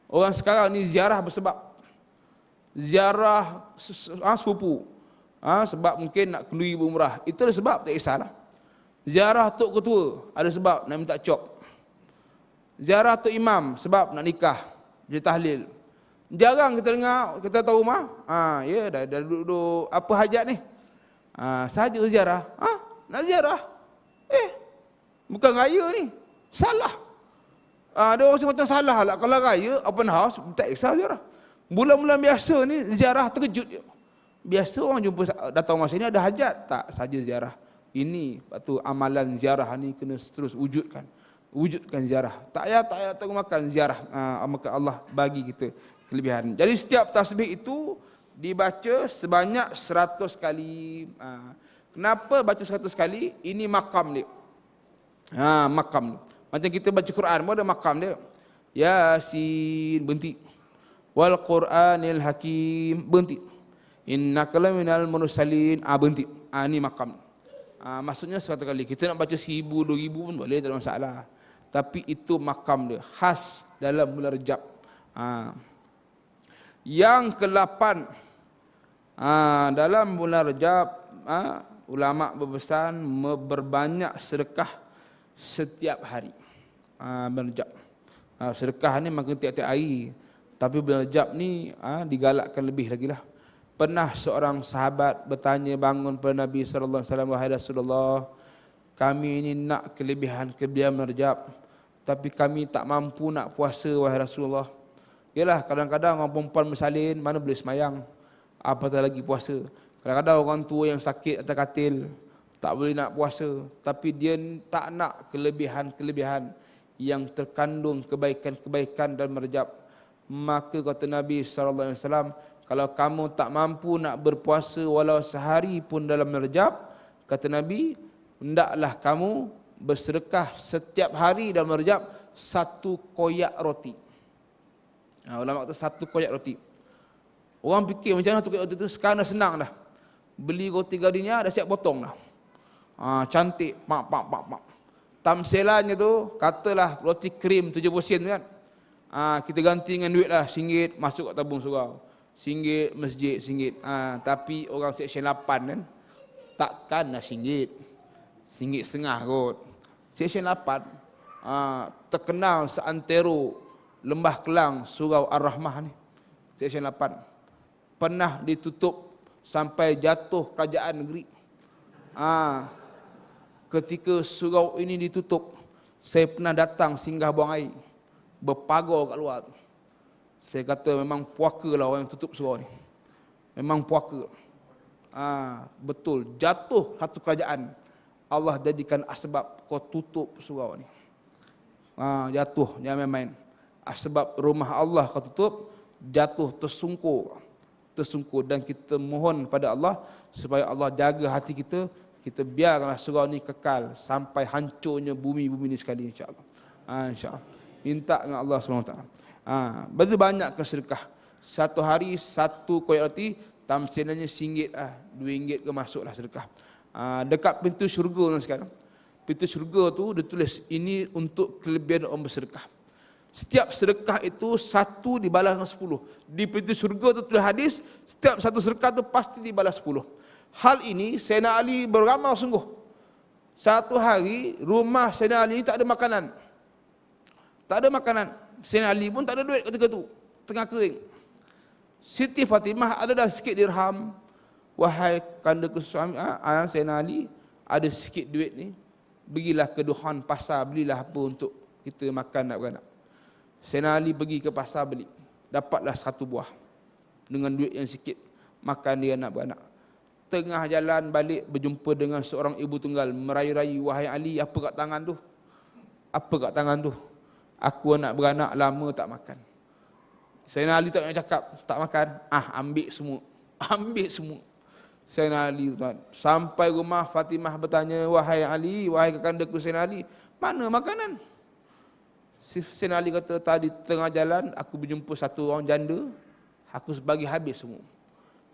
Orang sekarang ni ziarah bersebab. Ziarah sepupu. Sebab mungkin nak kenduri berumrah. Itu ada sebab, tak kisahlah. Ziarah Tok Ketua, ada sebab nak minta cop. Ziarah Tok Imam, sebab nak nikah, dia tahlil. Jarang kita dengar, kita tahu rumah, ya dah duduk apa hajat ni? Sahaja ziarah. Nak ziarah? Bukan raya ni. Salah. Ada orang macam salah lah. Kalau raya, open house, tak kisah ziarah. Bulan-bulan biasa ni, ziarah terkejut dia. Biasa orang jumpa datang masa ni ada hajat. Tak, saja ziarah. Ini, lepas tu amalan ziarah ni kena terus wujudkan. Wujudkan ziarah. Tak payah tunggu makan ziarah. Maka Allah bagi kita kelebihan. Jadi setiap tasbih itu dibaca sebanyak 100 kali. Kenapa baca 100 kali? Ini makam dia. Makam. Macam kita baca Quran pun ada makam dia. Yasin, berhenti. Wal Quranil Hakim, berhenti. Innaka laminal mursalin, berhenti. Ini makam. Maksudnya 100 kali. Kita nak baca 1000, 2000 pun boleh, tak ada masalah. Tapi itu makam dia, khas dalam bulan Rejab. Yang ke-8, dalam bulan Rejab, ulama berpesan berbanyak sedekah setiap hari. Bulan Rejab. Sedekah ni makin tiap-tiap hari. Tapi bulan Rejab ni digalakkan lebih lagi lah. Pernah seorang sahabat bertanya bangun pada Nabi sallallahu alaihi wasallam, "Wahai Rasulullah, kami ini nak kelebihan Rejab, tapi kami tak mampu nak puasa, wahai Rasulullah." Yalah, kadang-kadang orang perempuan bersalin, mana boleh semayang, apatah lagi puasa. Kadang-kadang orang tua yang sakit atas katil, tak boleh nak puasa, tapi dia tak nak kelebihan-kelebihan yang terkandung kebaikan-kebaikan dalam Rejab. Maka kata Nabi sallallahu alaihi wasallam, kalau kamu tak mampu nak berpuasa walau sehari pun dalam Rejab, kata Nabi, hendaklah kamu bersedekah setiap hari dalam Rejab 1 koyak roti. Ulama kata 1 koyak roti. Orang fikir macam mana 1 koyak roti tu? Sekarang dah senang dah. Beli roti Gardenia dah siap potong dah. Cantik, pak. Tamselannya tu, katalah roti krim 70 sen kan. Kita ganti dengan duit lah, RM1 masuk kat tabung surau. RM1 masjid, RM1. Tapi orang Seksyen 8 kan, takkan lah RM1. RM1.50 kot. Seksyen 8 terkenal seantero Lembah Kelang, Surau Ar-Rahmah ni. Seksyen 8 pernah ditutup sampai jatuh kerajaan negeri. Ketika surau ini ditutup, saya pernah datang singgah buang air, berpagar kat luar tu. Saya kata memang puaka lah orang yang tutup surau ni. Memang puaka. Betul, jatuh satu kerajaan, Allah jadikan asbab kau tutup surau ni. Jatuh, jangan main-main. Asbab rumah Allah kau tutup, jatuh tersungkur. Dan kita mohon pada Allah supaya Allah jaga hati kita. Kita biarlah surau ni kekal sampai hancurnya bumi ni sekali, insya-Allah. InsyaAllah. Minta dengan Allah SWT. Betul banyak kesedekah. Satu hari 1 koyak roti, tamsilannya RM1 lah, RM2 ke masuklah sedekah. Dekat pintu syurga sekarang. Pintu syurga tu dia tulis, ini untuk kelebihan orang bersedekah. Setiap sedekah itu 1 dibalas dengan 10. Di pintu syurga tu tulis hadis, setiap satu sedekah tu pasti dibalas 10. Hal ini Sayyidina Ali beramal sungguh. Satu hari rumah Sayyidina Ali tak ada makanan. Tak ada makanan. Sayyidina Ali pun tak ada duit ketika tu. Tengah kering. Siti Fatimah ada dah sikit dirham. Wahai kanda suami Sayyidina Ali, ada sikit duit ni. Pergilah ke Duhan pasar, belilah apa untuk kita makan nak beranak. Sayyidina Ali pergi ke pasar beli. Dapatlah 1 buah. Dengan duit yang sikit. Makan dia anak beranak. Tengah jalan balik berjumpa dengan seorang ibu tunggal. Merayu-rayu, wahai Ali, apa kat tangan tu? Apa kat tangan tu? Aku anak beranak lama tak makan. Sayyidina Ali tak nak cakap, tak makan. Ambil semua. Ambil semua. Sayyidina Ali tuan. Sampai rumah Fatimah bertanya, wahai Ali, wahai kekandaku Sayyidina Ali, mana makanan? Sayyidina Ali kata, tadi tengah jalan aku berjumpa satu orang janda, aku bagi habis semua.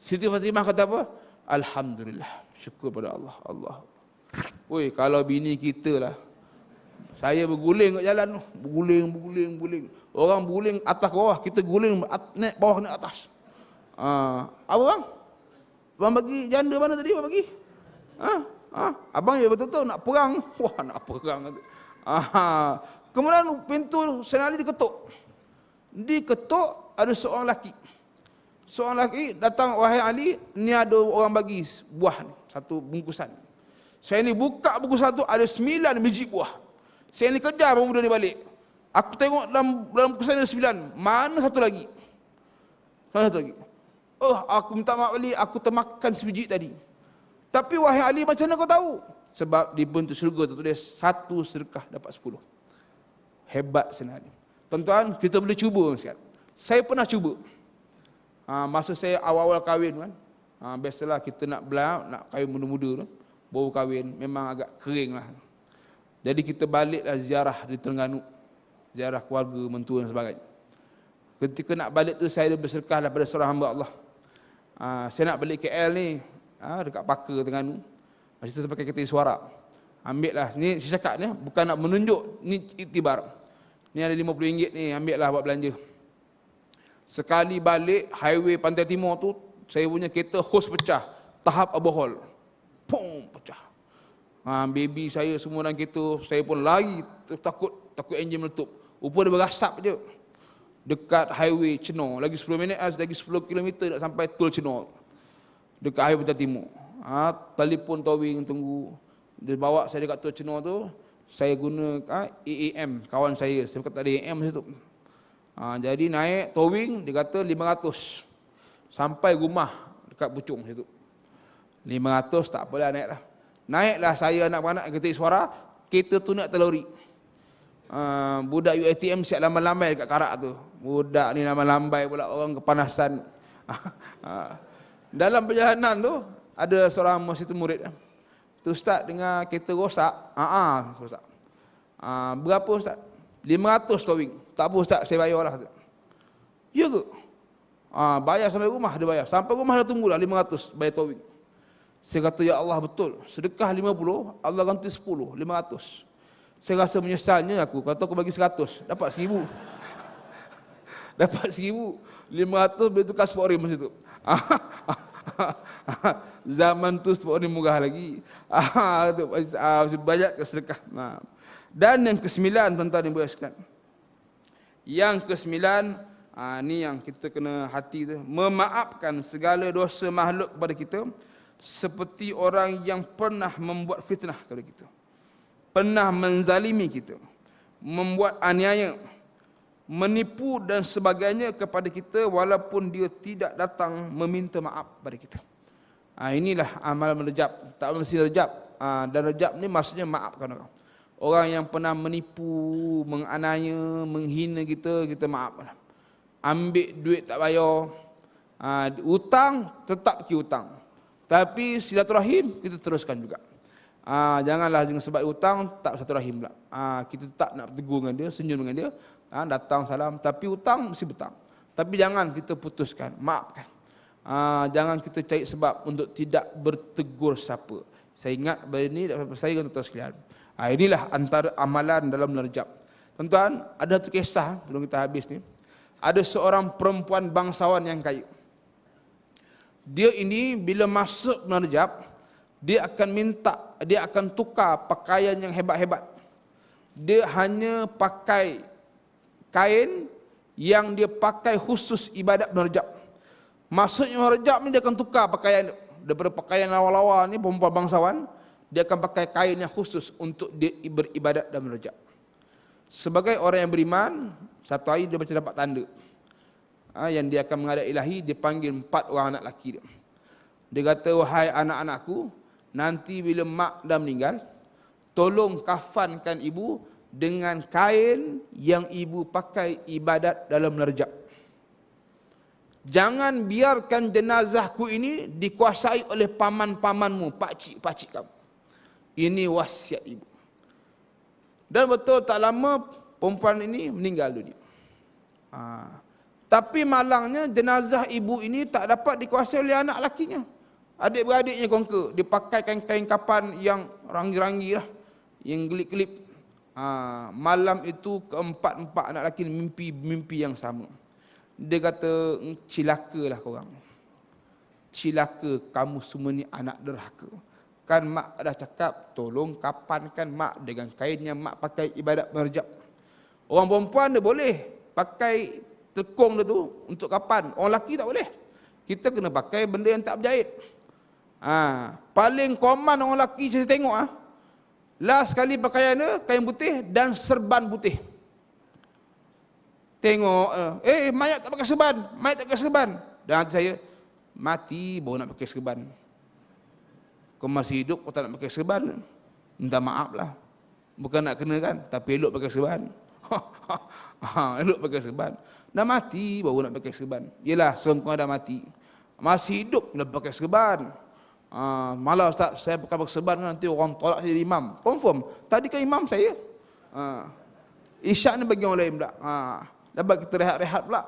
Siti Fatimah kata apa? Alhamdulillah, syukur pada Allah. Allah. Woi, kalau bini kita lah, saya berguling kat jalan tu, berguling. Orang berguling atas ke bawah, kita guling naik bawah naik atas. Apa bang? Abang bagi janda mana tadi abang bagi? Abang ya betul-betul nak perang. Wah, nak perang. Kemudian pintu Sayyidina Ali diketuk. Diketuk, ada seorang lelaki. Seorang lelaki datang, wahai Ali, ni ada orang bagi buah ni, satu bungkusan. Saya ni buka bungkusan tu, ada 9 biji buah. Saya ni kejar pemuda ni balik. Aku tengok dalam bungkusan ada 9. Mana satu lagi? Mana satu lagi? Aku minta maaf Ali, aku termakan sebiji tadi. Tapi wahai Ali, macam mana kau tahu? Sebab di pintu syurga tu tulis 1 sedekah dapat 10. Hebat Sayyidina Ali. Tuan-tuan, kita boleh cuba sekali. Saya pernah cuba. Masa saya awal-awal kahwin kan. Biasalah kita nak kahwin muda-muda tu. Baru kahwin, memang agak kering lah. Jadi kita baliklah ziarah di Terengganu. Ziarah keluarga, mentua dan sebagainya. Ketika nak balik tu, saya bersedekah daripada seorang hamba Allah. Saya nak balik KL ni, dekat Paka, Terengganu. Masa tu pakai kereta suara. Ambil lah, ni saya cakap ni, bukan nak menunjuk, ni iktibar. Ni ada RM50 ni, ambil lah buat belanja. Sekali balik, highway Pantai Timur tu, saya punya kereta hos pecah. Tahap overhaul. Pum, pecah. Baby saya semua dalam kereta, saya pun lari, takut enjin meletup. Rupa dia berasap je. Dekat highway Chenor, lagi 10 minit, lagi 10 km nak sampai tol Chenor. Dekat highway Pantai Timur. Telefon towing tunggu. Dia bawa saya dekat tol Chenor tu, saya guna AAM, kawan saya kata ada AAM situ. Jadi naik towing, dia kata 500. Sampai rumah dekat Puchong situ. 500 tak apalah, naiklah. Naiklah saya anak beranak kereta suara, kereta tu nak terlori. Budak UiTM siap lambai-lambai dekat karak tu. Budak ni lambai-lambai pula, orang kepanasan. Dalam perjalanan tu ada seorang masa tu murid. Tu Ustaz dengar kereta rosak. Rosak. Berapa Ustaz? 500 towing. Tak apa Ustaz, saya bayarlah. Ya ke? Bayar sampai rumah dia bayar. Sampai rumah dia tunggulah 500 bayar towing. Saya kata, ya Allah betul. Sedekah 50, Allah ganti 10, 500. Saya rasa menyesalnya aku. Kata aku bagi 100, dapat 1000. Dapat 1000. 500 boleh tukar sport rim masa tu. Zaman tu sport rim murah lagi. Banyak kesedekah. Dan yang ke-9, tuan-tuan yang berkaitan. Yang ke-9, ni yang kita kena hati tu. Memaafkan segala dosa makhluk kepada kita, seperti orang yang pernah membuat fitnah kepada kita, pernah menzalimi kita, membuat aniaya, menipu dan sebagainya kepada kita, walaupun dia tidak datang meminta maaf kepada kita. Inilah amal merejab. Tak mesti rejab. Dan rejab ni maksudnya maafkan orang. Orang yang pernah menipu, menganiaya, menghina kita, kita maafkan. Ambil duit tak bayar. Hutang, tetap pergi hutang. Tapi silaturahim, kita teruskan juga. Janganlah dengan sebab hutang, tak silaturahim pula. Kita tak nak tegur dengan dia, senyum dengan dia. Datang salam, tapi hutang mesti hutang. Tapi jangan kita putuskan, maafkan. Jangan kita cari sebab untuk tidak bertegur siapa. Saya ingat benda ini, saya akan terus sekalian. Inilah antara amalan dalam bulan Rejab. Tuan-tuan, ada satu kisah sebelum kita habis ni. Ada seorang perempuan bangsawan yang kaya. Dia ini bila masuk bulan Rajab, dia akan tukar pakaian yang hebat-hebat. Dia hanya pakai kain yang dia pakai khusus ibadat bulan Rajab. Masuknya bulan Rajab ni dia akan tukar pakaian daripada pakaian lawa-lawa ni, perempuan bangsawan, dia akan pakai kain yang khusus untuk dia beribadat dalam bulan Rajab. Sebagai orang yang beriman, satu hari dia macam dapat tanda. Yang dia akan menghadap ilahi, dia panggil 4 orang anak lelaki dia. Dia kata, wahai anak-anakku, nanti bila mak dah meninggal, tolong kafankan ibu dengan kain yang ibu pakai ibadat dalam bulan Rajab. Jangan biarkan jenazahku ini dikuasai oleh paman-pamanmu, pakcik-pakcik kamu. Ini wasiat ibu. Dan betul tak lama perempuan ini meninggal dunia. Tapi malangnya jenazah ibu ini tak dapat dikuasai oleh anak lakinya. Adik-beradiknya kongka. Dia pakaikan kain kapan yang rangi-rangi lah, yang gelip-gelip. Malam itu keempat-empat anak lelaki mimpi yang sama. Dia kata, cilakalah korang. Cilaka kamu semua ni anak derhaka. Kan mak dah cakap, tolong kapankan mak dengan kain yang mak pakai ibadat Rajab. Orang perempuan dia boleh pakai tekung dia tu untuk kapan. Orang lelaki tak boleh. Kita kena pakai benda yang tak berjahit. Paling common orang lelaki saya tengok, last sekali pakaian dia kain putih dan serban putih. Tengok, mayat tak pakai serban, mayat tak pakai serban. Dan hati saya, mati baru nak pakai serban. Kau masih hidup, kau tak nak pakai serban, minta maaf lah. Bukan nak kena kan, tapi elok pakai serban. Elok pakai serban. Dah mati baru nak pakai serban. Yelah, seorang dah mati. Masih hidup nak pakai serban. Malah Ustaz, saya pakai serban nanti orang tolak saya jadi imam. Confirm, tadi kan imam saya. Isyak ni bagi orang lain pula. Dapat kita rehat-rehat pula.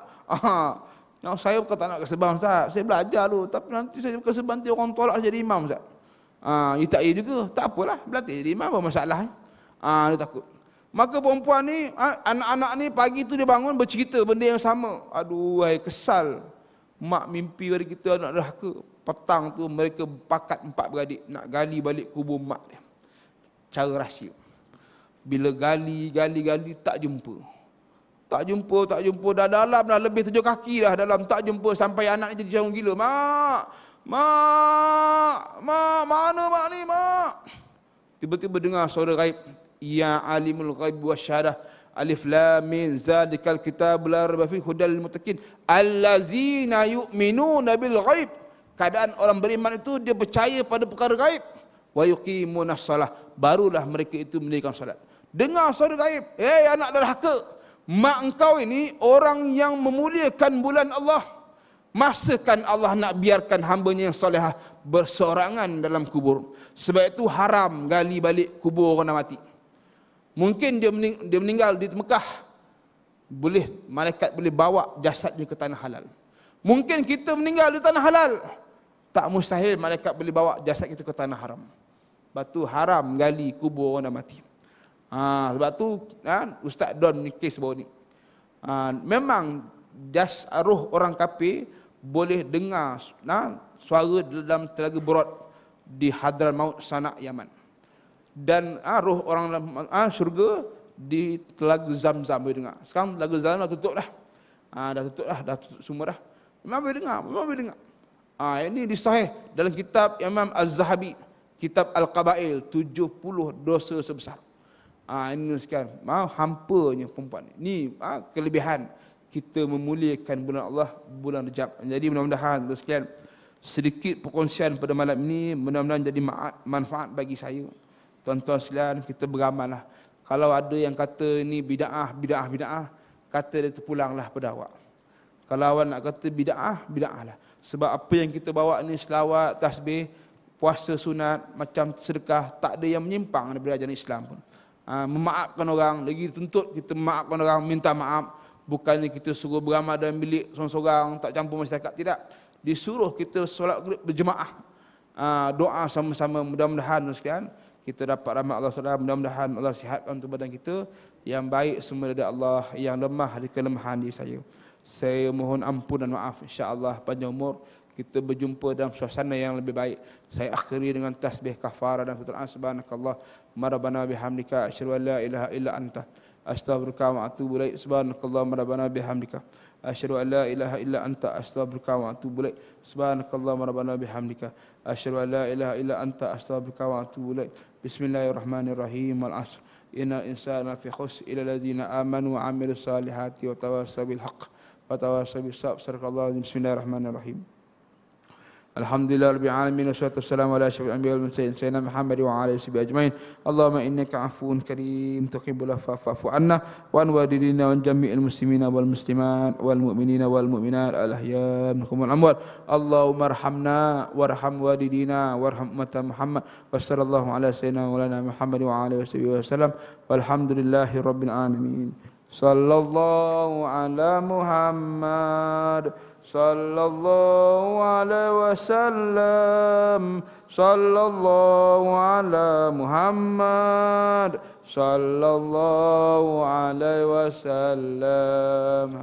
Yang saya bukan tak nak pakai serban Ustaz, saya belajar dulu. Tapi nanti saya pakai serban nanti orang tolak saya jadi imam Ustaz. Dia tak iya juga. Tak apalah, berlatih jadi imam, apa masalah. Dia takut. Maka perempuan ni, anak-anak ni pagi tu dia bangun bercerita benda yang sama. Aduh, kesal. Mak mimpi pada kita anak derhaka. Petang tu mereka pakat 4 beradik nak gali balik kubur mak dia. Cara rahsia. Bila gali tak jumpa. Tak jumpa, dah dalam dah lebih 7 kaki dah dalam, tak jumpa sampai anak ni jadi jauh gila. Mak, mana mak ni, mak? Tiba-tiba dengar suara gaib. Ya alimul ghaib wasyahadah, alif lam mim, zalikal kitab la raiba fihi hudal lil muttaqin allazina yu'minuna bil ghaib. Keadaan orang beriman itu dia percaya pada perkara gaib. Wa yuqimunas shalah, barulah mereka itu mendirikan salat. Dengar suara gaib. Anak derhaka, mak engkau ini orang yang memuliakan bulan Allah. Masakan Allah nak biarkan hambanya yang solehah bersorangan dalam kubur? Sebab itu haram gali balik kubur orang dah mati. Mungkin dia meninggal di Mekah, malaikat boleh bawa jasadnya ke tanah halal. Mungkin kita meninggal di tanah halal, tak mustahil malaikat boleh bawa jasad kita ke tanah haram. Sebab tu haram gali kubur orang dah mati. Sebab tu Ustaz Don ni kes baru ni. Memang roh orang kafir boleh dengar suara dalam telaga Berat di Hadramaut Sana Yaman. Dan roh orang dalam syurga di telaga Zamzam boleh dengar. Sekarang telaga Zamzam dah tutup dah. Dah tutup semua dah. Memang boleh dengar. Ini disahih dalam kitab Imam Az-Zahabi, kitab Al-Qabail, 70 dosa sebesar. Ini sekian. Hampanya perempuan ni. Ni kelebihan kita memuliakan bulan Allah, bulan Rajab. Jadi mudah-mudahan tu sekian sedikit perkongsian pada malam ini, mudah-mudahan jadi manfaat bagi saya. Tuan-tuan sekalian, kita beramallah. Kalau ada yang kata ni bid'ah, kata dia terpulanglah pada awak. Kalau awak nak kata bid'ah lah. Sebab apa yang kita bawa ni selawat, tasbih, puasa sunat, macam sedekah, tak ada yang menyimpang daripada ajaran Islam pun. Memaafkan orang, lagi tuntut kita memaafkan orang, minta maaf. Bukannya kita suruh beramal dalam bilik sorang-sorang, tak campur masyarakat, tidak. Disuruh kita solat berjemaah, doa sama-sama. Mudah-mudahan sekalian kita dapat rahmat Allah SWT. Mudah-mudahan Allah sihatkan untuk badan kita. Yang baik semua dari Allah, yang lemah dari kelemahan diri saya. Saya mohon ampun dan maaf. InsyaAllah panjang umur kita berjumpa dalam suasana yang lebih baik. Saya akhiri dengan tasbih kafarah dan keterangan subhanakallah rabbana bihamdika asyhadu an la ilaha illa anta astaghfiruka wa atubu ilaik. Subhanakallah rabbana bihamdika asyhadu an la ilaha illa anta astaghfiruka wa atubu ilaik. Subhanakallah rabbana bihamdika asyhadu an la ilaha illa anta astaghfiruka wa atubu ilaik. Bismillahirrahmanirrahim. Wal 'ashr innal insana lafi khusr illa allazina amanu wa 'amilus salihati wa tawassaw bil haqq wa tawassaw bis sabr. Sadaqallahu. Bismillahirrahmanirrahim. Alhamdulillah rabbil alamin wassalatu wassalamu ala asyrafil anbiya'i wal mursalin sayyidina Muhammad wa ala alihi washabihi ajmain. Allahumma innaka 'afuwun karim tuhibbul 'afwa fa'fu 'anna wa an walidina wa jami'il muslimina wal muslimat wal mu'minina wal mu'minat al ahya' minhum wal amwat. Allahumma arhamna warham walidina warham ummat Muhammad wa sallallahu ala sayyidina wa lana Muhammad wa alihi washabihi wasallam. Walhamdulillahi rabbil alamin. Sallallahu ala Muhammad sallallahu alaihi wasallam. Sallallahu ala Muhammad sallallahu alaihi wasallam.